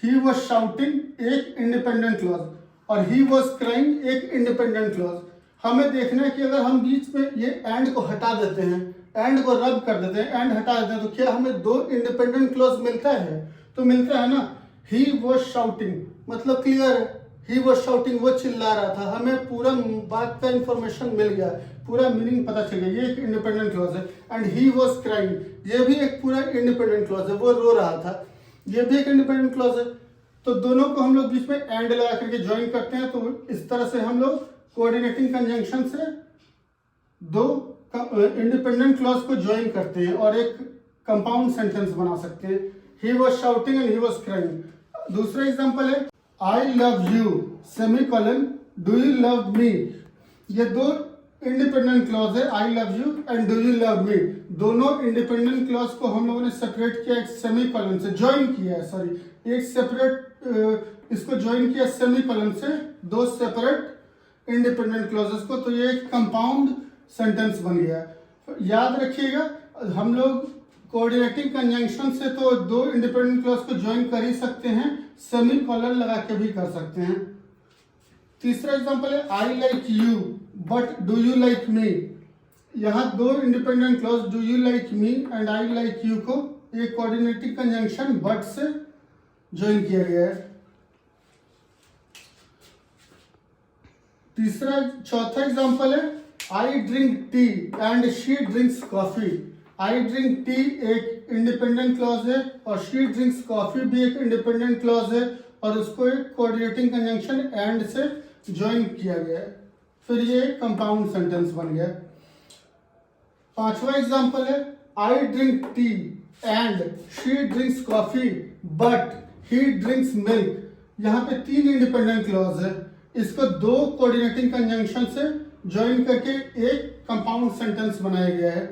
ही वाज शाउटिंग एक इंडिपेंडेंट क्लॉज और ही वाज क्राइंग एक इंडिपेंडेंट क्लॉज। हमें देखना है कि अगर हम बीच में ये एंड को हटा देते हैं, एंड को रब कर देते हैं, एंड हटा देते हैं, तो क्या हमें दो इंडिपेंडेंट क्लॉज मिलता है? तो मिलता है ना। ही वाज शाउटिंग मतलब क्लियर है, ही वाज शाउटिंग वो चिल्ला रहा था, हमें पूरा बात का इंफॉर्मेशन मिल गया, पूरा मीनिंग पता चल गया, ये एक इंडिपेंडेंट क्लॉज है। एंड ही वाज क्राइंग, ये भी एक पूरा इंडिपेंडेंट क्लॉज है, वो रो रहा था, ये भी एक इंडिपेंडेंट क्लॉज है। तो दोनों को हम लोग बीच में एंड लगा करके ज्वाइन करते हैं। तो इस तरह से हम लोग कोऑर्डिनेटिंग कंजंक्शन से दो इंडिपेंडेंट क्लॉज को ज्वाइन करते हैं और एक कंपाउंड सेंटेंस बना सकते हैं। He was shouting and he was crying. दूसरा एग्जांपल है I love you semicolon do you love me. ये दो इंडिपेंडेंट क्लॉज है, I love you and do you love me. दोनों इंडिपेंडेंट क्लॉज को हम लोगों ने सेपरेट किया एक सेमीकोलन से, ज्वाइन किया है, सॉरी एक सेपरेट इसको ज्वाइन किया सेमीकोलन से, दो सेपरेट इंडिपेंडेंट क्लॉजेस को, तो ये एक कंपाउंड सेंटेंस बन गया। याद रखिएगा हम लोग कोऑर्डिनेटिंग कंजंक्शन से तो दो इंडिपेंडेंट क्लॉज को ज्वाइन कर ही सकते हैं, सेमीकोलन लगा के भी कर सकते हैं। तीसरा एग्जांपल है I like you but do you like me. यहाँ दो independent clause do you like me and I like you को एक कोऑर्डिनेटिंग कंजंक्शन बट से ज्वाइन किया गया है। चौथा एग्जांपल है I drink tea and she drinks coffee. I drink tea एक इंडिपेंडेंट क्लॉज है और शी ड्रिंक्स कॉफी भी एक इंडिपेंडेंट क्लॉज है, और उसको एक कोऑर्डिनेटिंग कंजंक्शन एंड से ज्वाइन किया गया है, फिर ये कंपाउंड सेंटेंस बन गया। पांचवा एग्जांपल है I drink tea and she drinks coffee but he drinks milk. यहाँ पे तीन इंडिपेंडेंट क्लॉज है, इसको दो कोऑर्डिनेटिंग कंजंक्शन से ज्वाइन करके एक कंपाउंड सेंटेंस बनाया गया है।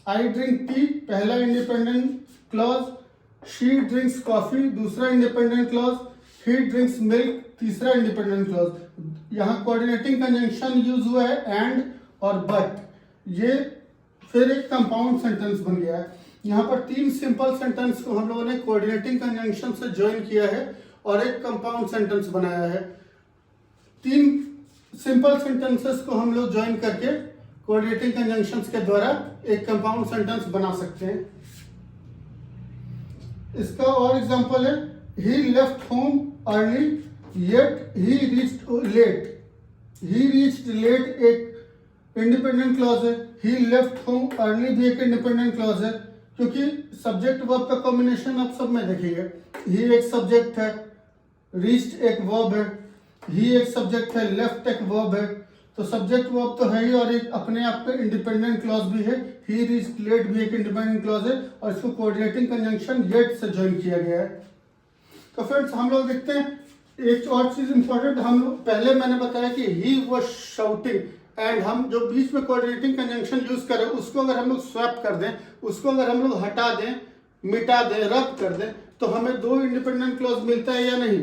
आई ड्रिंक टी पहला independent clause, she drinks coffee दूसरा independent clause, he drinks milk तीसरा इंडिपेंडेंट क्लॉज। यहाँ कोऑर्डिनेटिंग कंजंक्शन यूज हुआ है एंड और बट, ये फिर एक कंपाउंड सेंटेंस बन गया है। यहाँ पर तीन सिंपल सेंटेंस को हम लोगों ने कोऑर्डिनेटिंग कंजंक्शन से ज्वाइन किया है और एक कंपाउंड सेंटेंस बनाया है। तीन सिंपल सेंटेंसेस को हम लोग ज्वाइन करके कोऑर्डिनेटिंग कंजंक्शंस के द्वारा एक कंपाउंड सेंटेंस बना सकते हैं। इसका और एग्जांपल है he left home early yet he reached late. He reached late एक इंडिपेंडेंट क्लॉज है, ही लेफ्ट होम अर्ली भी एक इंडिपेंडेंट क्लॉज है, क्योंकि सब्जेक्ट वर्ब का कॉम्बिनेशन आप सब में देखेंगे। ही एक सब्जेक्ट है, रीच्ड एक वर्ब है, ही एक सब्जेक्ट है, लेफ्ट एक वर्ब है, तो सब्जेक्ट वर्ब तो है ही और एक अपने आप पे इंडिपेंडेंट क्लॉज भी है। ही रीच्ड लेट भी एक इंडिपेंडेंट क्लॉज है और इसको कोऑर्डिनेटिंग कंजंक्शन येट से ज्वाइन किया गया है। तो फ्रेंड्स हम लोग देखते हैं एक और चीज इंपॉर्टेंट, हम लोग पहले मैंने बताया कि ही वाज शाउटिंग एंड हम जो बीच में कोऑर्डिनेटिंग कंजंक्शन यूज करें उसको अगर हम लोग स्वैप कर दें, उसको अगर हम लोग हटा दें, मिटा दें, रब कर दें, तो हमें दो इंडिपेंडेंट क्लॉज मिलता है या नहीं?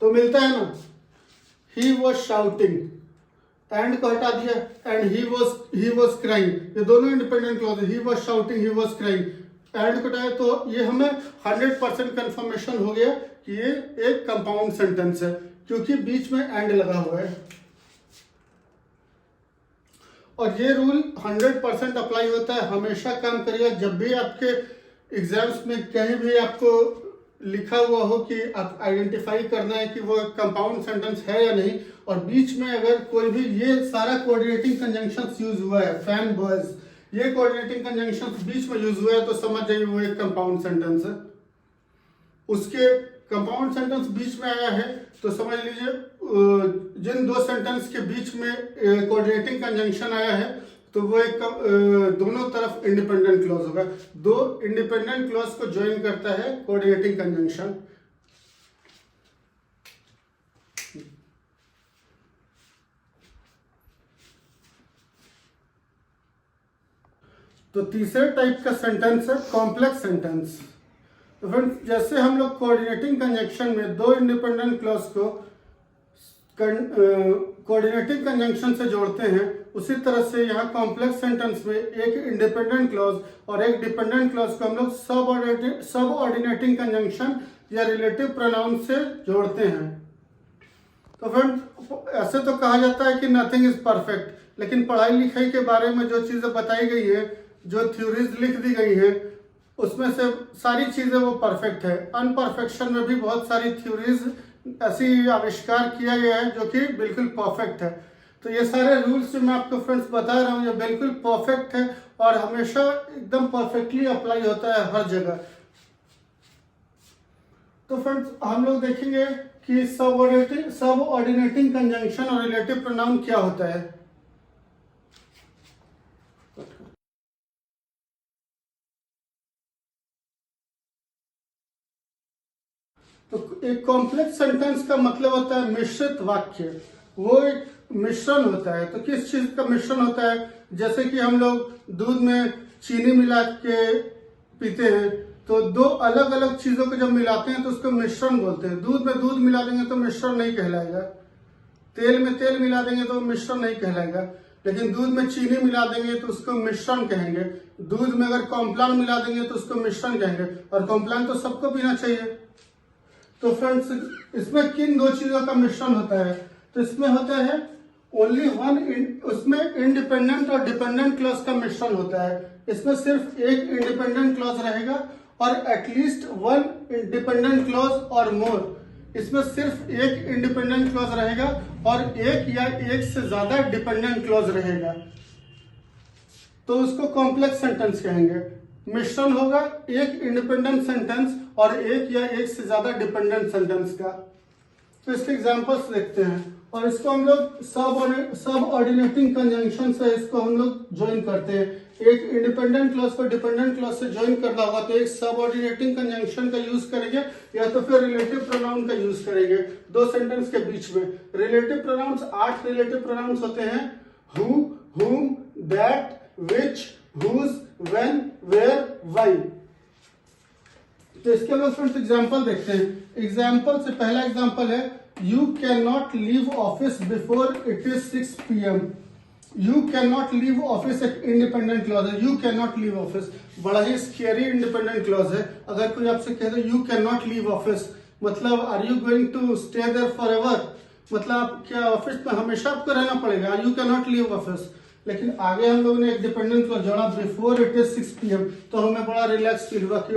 तो मिलता है ना। ही वॉज शाउटिंग, एंड को हटा दिया एंड ही वॉज क्राइंग, ये दोनों इंडिपेंडेंट क्लॉज है। He was shouting, he was crying, and को हटाया तो ये हमें 100% कंफर्मेशन हो गया कि ये एक कंपाउंड सेंटेंस है, क्योंकि बीच में एंड लगा हुआ है। और ये रूल 100% अप्लाई होता है, हमेशा काम करिएगा। जब भी आपके एग्जाम्स में कहीं भी आपको लिखा हुआ हो कि आप आइडेंटिफाई करना है कि वो कंपाउंड सेंटेंस है या नहीं, और बीच में अगर कोई भी ये सारा कोऑर्डिनेटिंग कंजंक्शंस यूज हुआ है, फैन बॉयज ये कोऑर्डिनेटिंग कंजंक्शंस बीच में यूज हुआ है, तो समझ जाइए वो एक कंपाउंड सेंटेंस है। उसके कंपाउंड सेंटेंस बीच में आया है तो समझ लीजिए जिन दो सेंटेंस के बीच में कोऑर्डिनेटिंग कंजंक्शन आया है तो वो एक दोनों तरफ इंडिपेंडेंट क्लॉज होगा। दो इंडिपेंडेंट क्लॉज को ज्वाइन करता है कोऑर्डिनेटिंग कंजंक्शन। तो तीसरे टाइप का सेंटेंस है कॉम्प्लेक्स सेंटेंस। तो फ्रेंड्स जैसे हम लोग कोऑर्डिनेटिंग कंजंक्शन में दो इंडिपेंडेंट क्लॉज को कोऑर्डिनेटिंग कंजंक्शन से जोड़ते हैं, उसी तरह से यहाँ कॉम्प्लेक्स सेंटेंस में एक इंडिपेंडेंट क्लॉज और एक डिपेंडेंट क्लॉज को हम लोग सब ऑर्डिनेटिंग कंजंक्शन या रिलेटिव प्रोनाउन से जोड़ते हैं। तो फ्रेंड ऐसे तो कहा जाता है कि नथिंग इज परफेक्ट, लेकिन पढ़ाई लिखाई के बारे में जो चीज़ें बताई गई है, जो थ्योरीज लिख दी गई है, उसमें से सारी चीज़ें वो परफेक्ट है। अनपरफेक्शन में भी बहुत सारी थ्योरीज ऐसी आविष्कार किया गया है जो कि बिल्कुल परफेक्ट है। तो ये सारे रूल्स जो मैं आपको फ्रेंड्स बता रहा हूँ ये बिल्कुल परफेक्ट है और हमेशा एकदम परफेक्टली अप्लाई होता है हर जगह। तो फ्रेंड्स हम लोग देखेंगे कि सब ऑर्डिनेटिंग कंजंक्शन और रिलेटिव प्रोनाउन क्या होता है। तो एक कॉम्प्लेक्स सेंटेंस का मतलब होता है मिश्रित वाक्य। वो एक मिश्रण होता है। तो किस चीज का मिश्रण होता है? जैसे कि हम लोग दूध में चीनी मिला के पीते हैं, तो दो अलग अलग चीजों को जब मिलाते हैं तो उसको मिश्रण बोलते हैं। दूध में दूध मिला देंगे तो मिश्रण नहीं कहलाएगा, तेल में तेल मिला देंगे तो मिश्रण नहीं कहलाएगा, लेकिन दूध में चीनी मिला देंगे तो उसको मिश्रण कहेंगे। दूध में अगर कॉम्प्लान मिला देंगे तो उसको मिश्रण कहेंगे, और कॉम्प्लान तो सबको पीना चाहिए। तो फ्रेंड्स, इसमें किन दो चीजों का मिश्रण होता है? तो इसमें होता है ओनली वन, उसमें इंडिपेंडेंट और डिपेंडेंट क्लॉज का मिश्रण होता है। इसमें सिर्फ एक इंडिपेंडेंट क्लॉज रहेगा और एटलीस्ट वन डिपेंडेंट क्लॉज और मोर। इसमें सिर्फ एक इंडिपेंडेंट क्लॉज रहेगा और एक या एक से ज्यादा डिपेंडेंट क्लॉज रहेगा, तो उसको कॉम्प्लेक्स सेंटेंस कहेंगे। मिश्रण होगा एक इंडिपेंडेंट सेंटेंस और एक या एक से ज्यादा डिपेंडेंट सेंटेंस का। तो इसके एग्जांपल्स देखते हैं, और इसको हम लोग सब ऑर्डिनेटिंग कंजंक्शन से इसको हम लोग ज्वाइन करते हैं। एक इंडिपेंडेंट क्लॉज को डिपेंडेंट क्लॉज से ज्वाइन करना होगा तो एक सब ऑर्डिनेटिंग कंजंक्शन का यूज करेंगे या तो फिर रिलेटिव प्रोनाउन का यूज करेंगे दो सेंटेंस के बीच में। रिलेटिव प्रोनाउंस 8 रिलेटिव प्रोनाउंस होते हैं: who, whom, that, which, whose, when, where, why। तो इसके हम लोग फ्रेंड्स एग्जाम्पल देखते हैं। एग्जाम्पल से पहला एग्जाम्पल है you can not leave office before it is 6 PM। You can not leave office एक इंडिपेंडेंट क्लॉज है। You can not leave office बड़ा ही स्केरी इंडिपेंडेंट क्लॉज है। अगर कोई आपसे कह दे you can not leave office, मतलब are you going to stay there forever, मतलब आप क्या ऑफिस में हमेशा आपको रहना पड़ेगा? You can not leave office. लेकिन आगे हम लोगों ने एक डिपेंडेंट क्लॉज जोड़ा बिफोर इट इज 6 PM, तो हमें बड़ा रिलैक्स फील हुआ कि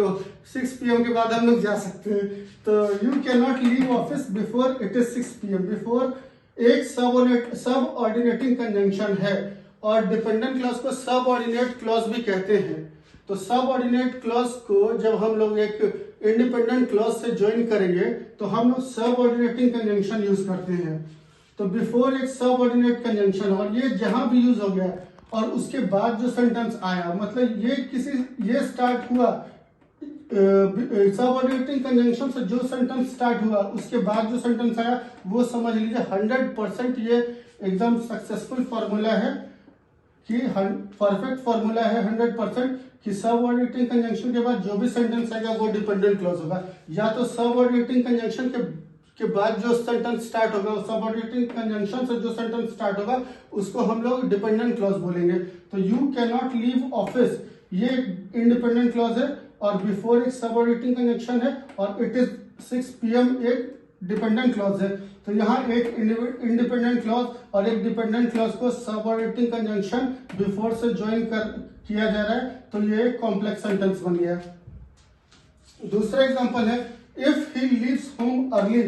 6 PM के बाद हम लोग जा सकते हैं। तो you can not leave office before it is 6 PM। Before एक सब ऑर्डिनेटिंग कंजंक्शन है और डिपेंडेंट क्लॉज को सब ऑर्डिनेट क्लॉज भी कहते हैं। तो सब ऑर्डिनेट क्लॉज को जब हम लोग एक इंडिपेंडेंट क्लॉज से ज्वाइन करेंगे तो हम लोग सब ऑर्डिनेटिंग कंजंक्शन यूज करते हैं। तो बिफोर एक सब ऑर्डिनेट कंजंक्शन, और ये जहां भी यूज हो गया और उसके बाद जो सेंटेंस आया, मतलब ये स्टार्ट हुआ सब ऑर्डिनेटिंग कंजंक्शन से, जो सेंटेंस स्टार्ट हुआ उसके बाद जो सेंटेंस आया वो समझ लीजिए 100% ये एकदम सक्सेसफुल फॉर्मूला है कि परफेक्ट फॉर्मूला है 100% कि सब ऑर्डिनेटिंग कंजंक्शन के बाद जो भी सेंटेंस आएगा वो डिपेंडेंट क्लॉज होगा। या तो सब ऑर्डिनेटिंग कंजंक्शन के बाद जो सेंटेंस स्टार्ट होगा, सब ऑर्डिनेटिंग कंजंक्शन से जो सेंटेंस स्टार्ट होगा उसको हम लोग डिपेंडेंट क्लॉज बोलेंगे। तो you can not leave office ये इंडिपेंडेंट क्लॉज है और बिफोर एक सब ऑर्डिनेटिंग कंजंक्शन है और इट इज 6 PM एक डिपेंडेंट क्लॉज है। तो यहाँ एक इंडिपेंडेंट क्लॉज और एक डिपेंडेंट क्लॉज को सब ऑर्डिनेटिंग कंजंक्शन बिफोर से ज्वाइन किया जा रहा है, तो ये एक कॉम्प्लेक्स सेंटेंस बन गया। दूसरा एग्जांपल है if he leaves home early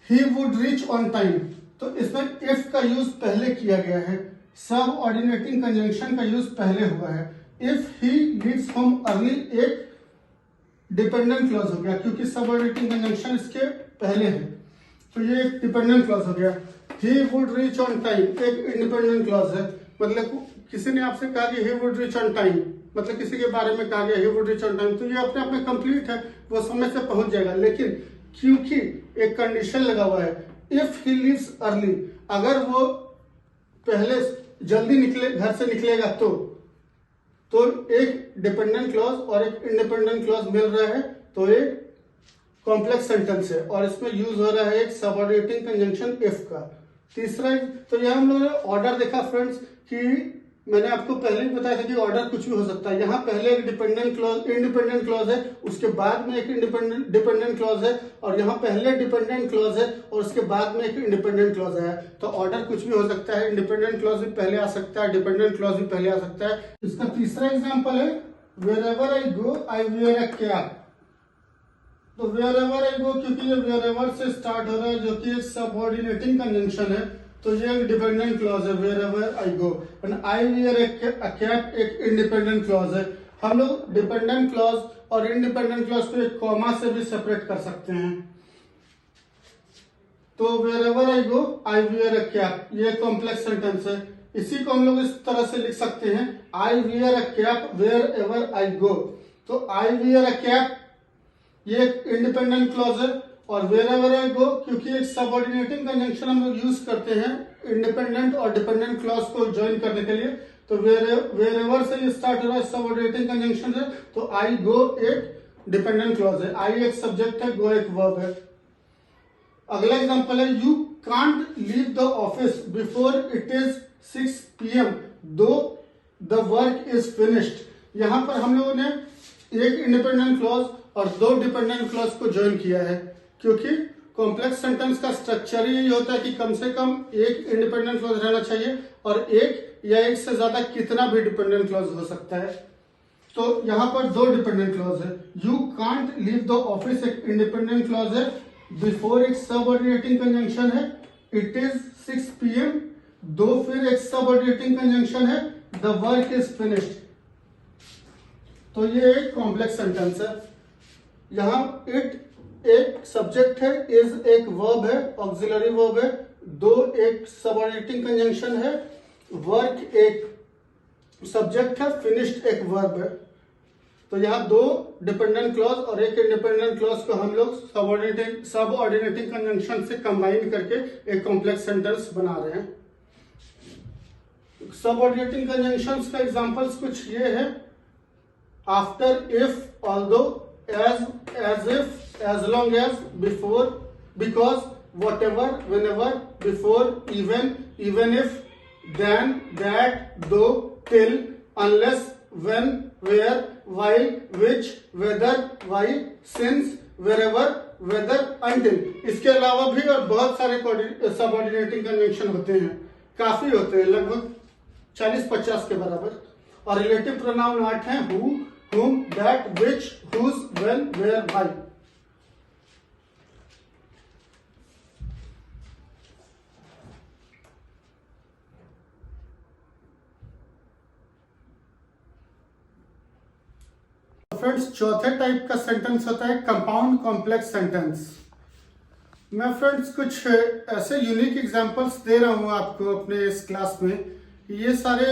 he would reach on time. तो इसमें इफ का यूज पहले किया गया है, सब ऑर्डिनेटिंग कंजंक्शन का यूज पहले हुआ है। If he leaves home early एक डिपेंडेंट क्लॉज हो गया क्योंकि सब ऑर्डिनेटिंग कंजंक्शन इसके पहले है, तो ये एक डिपेंडेंट क्लॉज हो गया। He would reach on time एक इंडिपेंडेंट क्लॉज है, मतलब किसी ने आपसे कहा कि he would reach on time, मतलब किसी के बारे में कहा गया he would reach on time, तो ये अपने आप में कंप्लीट है, वो समय से पहुंच जाएगा। लेकिन क्योंकि एक कंडीशन लगा हुआ है इफ ही लीव्स अर्ली, अगर वो पहले जल्दी निकले घर से निकलेगा तो एक डिपेंडेंट क्लॉज और एक इंडिपेंडेंट क्लॉज मिल रहा है, तो एक कॉम्प्लेक्स सेंटेंस है और इसमें यूज हो रहा है एक सबऑर्डिनेटिंग कंजंक्शन इफ का। तीसरा, तो यहां हम लोगों ने ऑर्डर देखा फ्रेंड्स कि मैंने आपको पहले ही बताया था कि ऑर्डर कुछ भी हो सकता है। यहाँ पहले एक इंडिपेंडेंट क्लॉज है, उसके बाद में एक डिपेंडेंट क्लॉज है, और यहाँ पहले डिपेंडेंट क्लॉज है और उसके बाद में एक इंडिपेंडेंट क्लॉज है। तो ऑर्डर कुछ भी हो सकता है, इंडिपेंडेंट क्लॉज भी पहले आ सकता है, डिपेंडेंट क्लॉज भी पहले आ सकता है। इसका तीसरा एग्जाम्पल है wherever I go I wear a cap. तो वेयरएवर आई गो, क्योंकि ये वेयरएवर से स्टार्ट हो रहा है जो कि एक सबऑर्डिनेटिंग कंजंक्शन है, तो ये एक डिपेंडेंट क्लॉज है wherever I go. And I wear a cap एक इंडिपेंडेंट क्लॉज है। हम लोग डिपेंडेंट क्लॉज और इंडिपेंडेंट क्लॉज को एक कॉमा से भी सेपरेट कर सकते हैं। तो wherever I go I wear a cap ये कॉम्प्लेक्स सेंटेंस है। इसी को हम लोग इस तरह से लिख सकते हैं I wear a cap wherever I go. तो आई वियर अ कैप ये एक इंडिपेंडेंट क्लॉज है और wherever I go, क्योंकि एक सबऑर्डिनेटिंग कंजंक्शन हम लोग यूज करते हैं इंडिपेंडेंट और डिपेंडेंट क्लॉज को ज्वाइन करने के लिए, तो wherever से ये स्टार्ट हो रहा है सबऑर्डिनेटिंग कंजंक्शन है, तो I go एक डिपेंडेंट क्लॉज है, I एक सब्जेक्ट है, go एक वर्ब है। अगला एग्जांपल है you can't leave the office before it is 6 PM दो द वर्क इज फिनिश्ड। यहां पर हम लोगों ने एक इंडिपेंडेंट क्लॉज और दो डिपेंडेंट क्लॉज को ज्वाइन किया है, क्योंकि कॉम्प्लेक्स सेंटेंस का स्ट्रक्चर ही यही होता है कि कम से कम एक इंडिपेंडेंट क्लॉज रहना चाहिए और एक या एक से ज्यादा कितना भी डिपेंडेंट क्लॉज हो सकता है। तो यहां पर दो डिपेंडेंट क्लॉज है, you can't leave the office एक इंडिपेंडेंट क्लॉज है, बिफोर एक सबऑर्डिनेटिंग कंजंक्शन है, इट इज 6 PM दो फिर एक सबऑर्डिनेटिंग कंजंक्शन है, द वर्क इज फिनिश्ड। तो ये एक कॉम्प्लेक्स सेंटेंस है। यहां इट एक सब्जेक्ट है, इज एक वर्ब है, ऑक्सिलरी वर्ब है, दो एक सबऑर्डिनेटिंग कंजंक्शन है, वर्क एक सब्जेक्ट है, फिनिश्ड एक वर्ब है। तो यहाँ दो डिपेंडेंट क्लॉज और एक इंडिपेंडेंट क्लॉज को हम लोग सबऑर्डिनेटिंग कंजंक्शन से कंबाइन करके एक कॉम्प्लेक्स सेंटेंस बना रहे हैं। सबऑर्डिनेटिंग कंजंक्शंस का एग्जांपल्स कुछ ये है, after, if, although, as if, as long as, before, because, whatever, whenever, before, even if, then, that, though, till, unless, when, where, while, which, whether, why, since, wherever, whether, until। इसके अलावा भी और बहुत सारे subordinating conjunction होते हैं, काफी होते हैं, लगभग 40-50 के बराबर। और रिलेटिव प्रोनाउन 8 हैं, who, whom, that, which, whose, when, where, why। Friends चौथे टाइप का सेंटेंस होता है कंपाउंड कॉम्प्लेक्स सेंटेंस। मैं फ्रेंड्स कुछ ऐसे यूनिक एग्जांपल्स दे रहा हूं आपको अपने इस क्लास में। ये सारे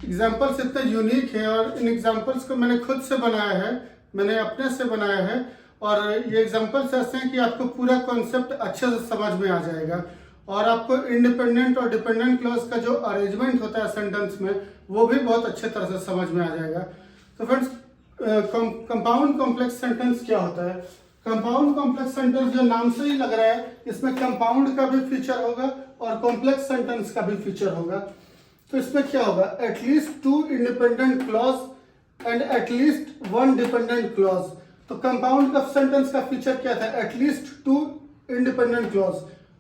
एग्जांपल्स इतने यूनिक हैं और इन एग्जांपल्स को मैंने खुद से बनाया है, मैंने अपने से बनाया है, और ये एग्जांपल्स ऐसे हैं कि आपको पूरा कॉन्सेप्ट अच्छे से समझ में आ जाएगा और आपको इंडिपेंडेंट और डिपेंडेंट क्लॉज का जो अरेंजमेंट होता है सेंटेंस में वो भी बहुत अच्छे तरह से समझ में आ जाएगा। तो फ्रेंड्स कंपाउंड कॉम्प्लेक्स सेंटेंस क्या होता है? कंपाउंड कॉम्प्लेक्स सेंटेंस जो नाम से ही लग रहा है, इसमें कंपाउंड का भी फीचर होगा और कॉम्प्लेक्स सेंटेंस का भी फीचर होगा। तो इसमें क्या होगा? At least 2 independent clause and at least 1 dependent clause. तो कंपाउंड का सेंटेंस का फीचर क्या था? एटलीस्ट 2 इंडिपेंडेंट क्लॉज,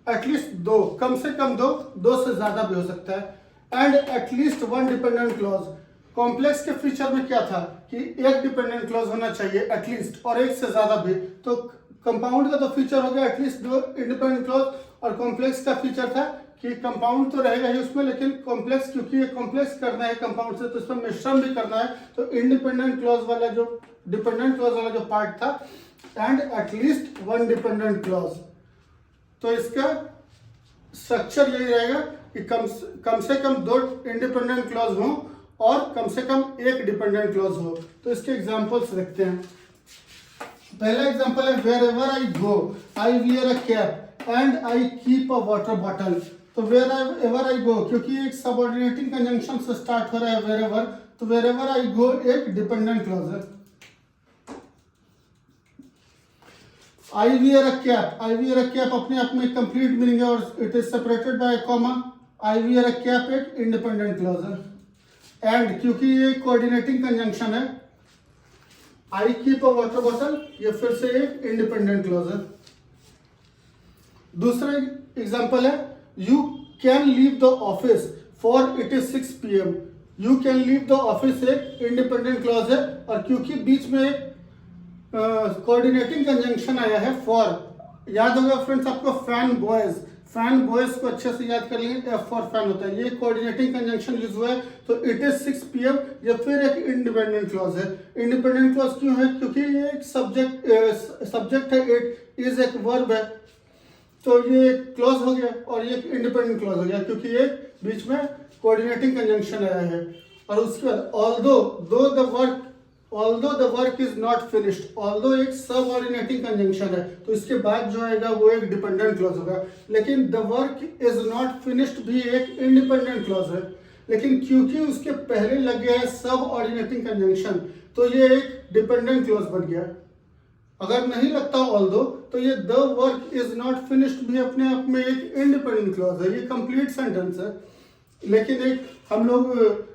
एटलीस्ट 2, कम से कम 2 से ज्यादा भी हो सकता है, and at least 1 dependent clause. Complex के फीचर में क्या था कि एक डिपेंडेंट क्लॉज होना चाहिए एटलीस्ट और एक से ज्यादा भी। तो कंपाउंड का तो फीचर हो गया एटलीस्ट 2 इंडिपेंडेंट क्लॉज, और कॉम्प्लेक्स का फीचर था कि कंपाउंड तो रहेगा ही उसमें, लेकिन कॉम्प्लेक्स, क्योंकि ये कॉम्प्लेक्स करना है कंपाउंड से तो इसमें मिश्रण भी करना है, तो इंडिपेंडेंट क्लॉज वाला जो डिपेंडेंट क्लॉज वाला जो पार्ट था, एंड एटलीस्ट 1 डिपेंडेंट क्लॉज। तो इसका स्ट्रक्चर यही रहेगा कि कम से कम 2 इंडिपेंडेंट क्लॉज हों और कम से कम 1 डिपेंडेंट क्लॉज हो। तो इसके एग्जांपल्स देखते हैं। पहला एग्जांपल है wherever I go I wear a cap and I keep a water bottle. तो वेयरएवर आई गो, क्योंकि एक सबऑर्डिनेटिंग कंजंक्शन से स्टार्ट हो रहा है वेयरएवर, तो वेयरएवर आई गो एक डिपेंडेंट क्लॉज है। आई wear a cap, I wear a cap अपने आप में कंप्लीट मीनिंग है और it is separated by comma. I wear a cap एक इंडिपेंडेंट क्लॉज है। एंड, क्योंकि ये कोऑर्डिनेटिंग कंजंक्शन है, I keep a water bottle, ये फिर से एक इंडिपेंडेंट क्लॉज है। दूसरा एग्जांपल है you can leave the office for it is 6 PM। You can leave the office एक इंडिपेंडेंट क्लॉज है, और क्योंकि बीच में एक कोऑर्डिनेटिंग कंजंक्शन आया है फॉर, याद होगा फ्रेंड्स आपको फैन बॉयज, फैन बॉयज को अच्छे से याद कर लेंगे, एफ फॉर फैन होता है, ये कोऑर्डिनेटिंग कंजंक्शन यूज हुआ है, तो इट इज 6 PM, ये फिर एक इंडिपेंडेंट क्लॉज है। इंडिपेंडेंट क्लॉज क्यों है? क्योंकि ये एक सब्जेक्ट है, इट इज एक वर्ब है, तो ये क्लॉज हो गया और ये इंडिपेंडेंट क्लॉज हो गया क्योंकि ये बीच में कोऑर्डिनेटिंग कंजंक्शन आया है। और उसके बाद ऑल्दो, दो the work although the work is not finished, although एक सबऑर्डिनेटिंग कंजंक्शन है तो इसके बाद जो आएगा वो एक डिपेंडेंट क्लॉज होगा, लेकिन the work is not finished भी एक इंडिपेंडेंट क्लॉज है, लेकिन क्योंकि उसके पहले लग गया है सबऑर्डिनेटिंग कंजंक्शन तो ये एक डिपेंडेंट क्लॉज बन गया। अगर नहीं लगता ऑल्दो तो ये the work is not finished भी अपने आप में एक इंडिपेंडेंट क्लॉज है, ये कंप्लीट सेंटेंस है। लेकिन एक हम लोग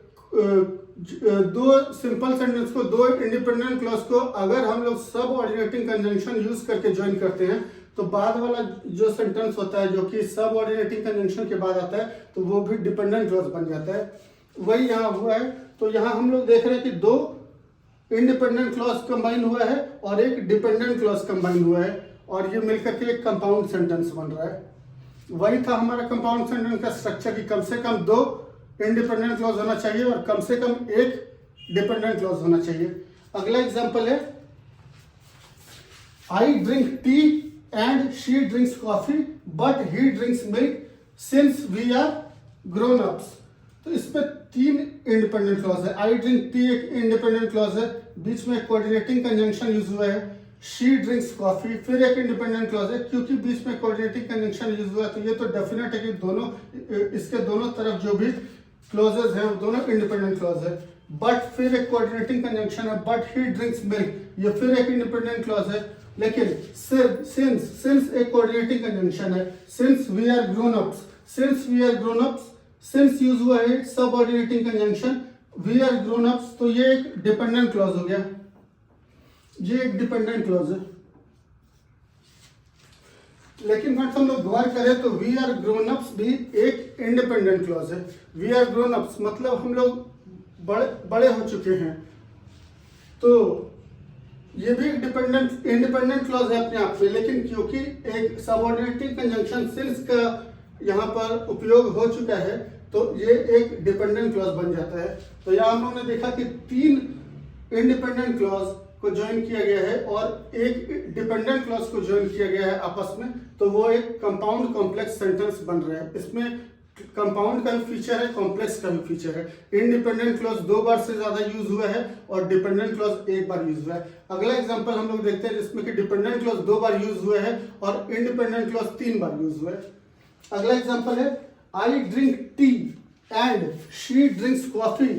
दो सिंपल सेंटेंस को, दो इंडिपेंडेंट क्लॉज को अगर हम लोग सब ऑर्डिनेटिंग कंजंक्शन यूज करके ज्वाइन करते हैं तो बाद वाला जो सेंटेंस होता है जो कि सब ऑर्डिनेटिंग कंजंक्शन के बाद आता है तो वो भी डिपेंडेंट क्लॉज बन जाता है। वही यहाँ हुआ है। तो यहाँ हम लोग देख रहे हैं कि दो इंडिपेंडेंट क्लॉज कंबाइन हुआ है और एक डिपेंडेंट क्लॉज कंबाइन हुआ है और ये मिलकर के एक कंपाउंड सेंटेंस बन रहा है। वही था हमारा कंपाउंड सेंटेंस का स्ट्रक्चर कि कम से कम दो इंडिपेंडेंट क्लॉज होना चाहिए और कम से कम एक डिपेंडेंट क्लॉज होना चाहिए। अगला एग्जांपल है I drink tea and she drinks coffee but he drinks milk since we are grown ups. तो इस पे तीन इंडिपेंडेंट क्लॉज है। आई ड्रिंक टी एक इंडिपेंडेंट क्लॉज है, बीच में कोऑर्डिनेटिंग कंजंक्शन यूज हुआ है। शी ड्रिंक्स कॉफी फिर एक इंडिपेंडेंट क्लॉज है, क्योंकि बीच में कोऑर्डिनेटिंग कंजंक्शन यूज हुआ है तो ये तो डेफिनेट है कि दोनों इसके दोनों तरफ जो भी क्लॉजेस हैं वो दोनों इंडिपेंडेंट क्लॉज है। बट फिर एक कोऑर्डिनेटिंग कंजंक्शन है, बट ही ड्रिंक्स मिल्क, ये फिर एक इंडिपेंडेंट क्लॉज है। लेकिन सिंस एक कोऑर्डिनेटिंग कंजंक्शन है, since we are grown ups, since we are grown ups, since use हुआ है subordinating conjunction, we are grown ups, तो ये एक डिपेंडेंट क्लॉज हो गया, ये एक डिपेंडेंट क्लॉज है। लेकिन फ्रेंड्स हम लोग गौर करें तो वी आर ग्रोन अप्स भी एक इंडिपेंडेंट क्लॉज है। वी आर ग्रोन अप्स मतलब हम लोग बड़े हो चुके हैं, तो ये भी एक इंडिपेंडेंट क्लॉज है अपने आप में। लेकिन क्योंकि एक सबऑर्डिनेटिंग कंजंक्शन सिंस का यहाँ पर उपयोग हो चुका है तो ये एक डिपेंडेंट क्लॉज बन जाता है। तो यहाँ हम लोगों ने देखा कि तीन इंडिपेंडेंट क्लॉज को ज्वाइन किया गया है और एक डिपेंडेंट क्लॉज को ज्वाइन किया गया है आपस में, तो वो एक कंपाउंड कॉम्प्लेक्स सेंटेंस बन रहा है। इसमें कंपाउंड का भी फीचर है, कॉम्प्लेक्स का भी फीचर है। इंडिपेंडेंट क्लॉज दो बार से ज्यादा यूज हुआ है और डिपेंडेंट क्लॉज एक बार यूज हुआ है। अगला एग्जांपल हम लोग देखते हैं जिसमें कि डिपेंडेंट क्लॉज दो बार यूज हुआ है और इंडिपेंडेंट क्लॉज तीन बार यूज हुआ है। अगला एग्जांपल है I drink tea and she drinks coffee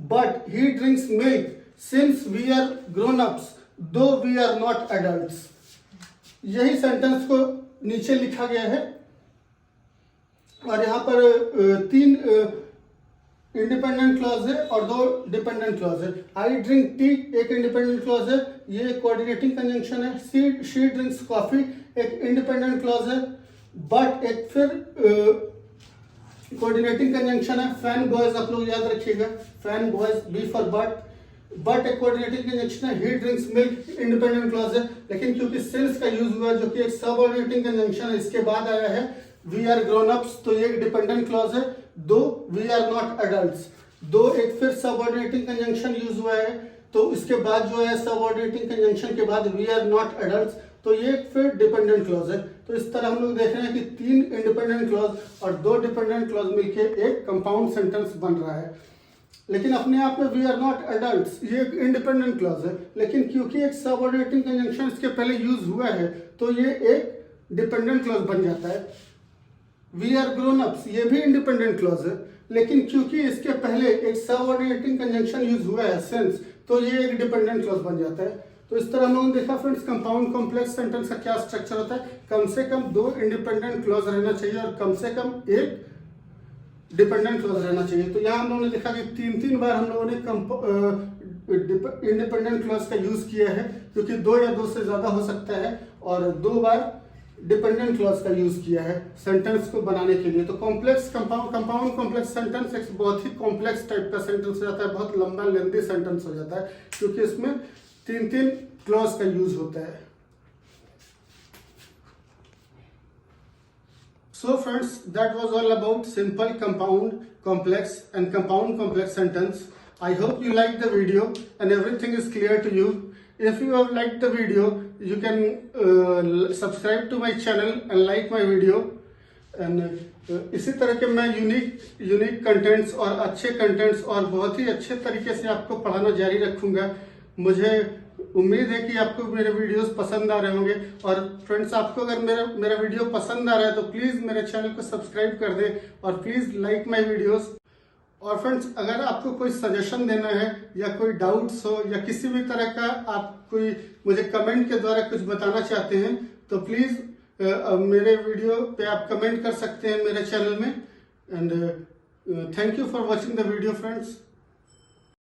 but he drinks milk since we are grown ups though we are not adults. यही सेंटेंस को नीचे लिखा गया है और यहाँ पर तीन इंडिपेंडेंट क्लॉज है और दो डिपेंडेंट क्लॉज है। आई ड्रिंक टी एक इंडिपेंडेंट क्लॉज है, ये कोऑर्डिनेटिंग कंजंक्शन है। शी ड्रिंक्स कॉफी एक इंडिपेंडेंट क्लॉज है, बट एक फिर कोऑर्डिनेटिंग कंजंक्शन है। फैन बॉयज आप लोग याद रखिएगा, fan boys B for but एक कोऑर्डिनेटिंग कंजंक्शन है। He drinks milk independent clause है, लेकिन क्योंकि सिंस का यूज हुआ है जो कि एक सबऑर्डिनेटिंग कंजंक्शन है, इसके बाद आया है वी आर ग्रोन अप्स, तो ये एक डिपेंडेंट क्लॉज है। दो वी आर नॉट एडल्ट्स, दो एक फिर सबऑर्डिनेटिंग कंजंक्शन यूज हुआ है, तो इसके बाद जो है सबऑर्डिनेटिंग कंजंक्शन के बाद वी आर नॉट एडल्ट्स, तो ये एक फिर डिपेंडेंट क्लॉज है। तो इस तरह हम लोग देख रहे हैं कि तीन इंडिपेंडेंट क्लॉज और दो डिपेंडेंट क्लॉज मिलके एक कंपाउंड सेंटेंस बन रहा है। लेकिन अपने आप में वी आर नॉट एडल्ट्स ये एक इंडिपेंडेंट क्लॉज है, लेकिन क्योंकि एक सबऑर्डिनेटिंग कंजंक्शन इसके पहले यूज हुआ है तो ये एक डिपेंडेंट क्लॉज बन जाता है। वी आर ग्रोन अप्स ये भी इंडिपेंडेंट क्लॉज है, लेकिन क्योंकि इसके पहले एक सबऑर्डिनेटिंग कंजंक्शन यूज हुआ है सिंस, तो ये एक डिपेंडेंट क्लॉज बन जाता है। तो इस तरह हम लोगों ने देखा फ्रेंड्स कंपाउंड कॉम्प्लेक्स सेंटेंस का क्या स्ट्रक्चर होता है। कम से कम दो इंडिपेंडेंट क्लॉज रहना चाहिए और कम से कम एक डिपेंडेंट क्लॉज रहना चाहिए। तो यहाँ हम लोगों ने देखा कि तीन बार हम लोगों ने इंडिपेंडेंट क्लॉज का यूज किया है, क्योंकि दो या दो से ज्यादा हो सकता है, और दो बार डिपेंडेंट क्लॉज का यूज किया है सेंटेंस को बनाने के लिए। तो कॉम्प्लेक्स कंपाउंड कॉम्प्लेक्स सेंटेंस एक बहुत ही कॉम्प्लेक्स टाइप का सेंटेंस हो जाता है, बहुत लंबा लेंथी सेंटेंस हो जाता है, क्योंकि इसमें तीन क्लॉज का यूज होता है। So friends, that was all about simple compound complex and compound complex sentence. I hope you liked the video and everything is clear to you. If you have liked the video, you can subscribe to my channel and like my video. And इसी तरह के मैं unique contents और अच्छे contents और बहुत ही अच्छे तरीके से आपको पढ़ाना जारी रखूंगा। मुझे उम्मीद है कि आपको मेरे वीडियोस पसंद आ रहे होंगे। और फ्रेंड्स, आपको अगर मेरा वीडियो पसंद आ रहा है तो प्लीज़ मेरे चैनल को सब्सक्राइब कर दें और प्लीज़ लाइक माय वीडियोस। और फ्रेंड्स, अगर आपको कोई सजेशन देना है या कोई डाउट्स हो या किसी भी तरह का आप कोई मुझे कमेंट के द्वारा कुछ बताना चाहते हैं तो प्लीज़ मेरे वीडियो पे आप कमेंट कर सकते हैं मेरे चैनल में। And thank you for watching the video friends.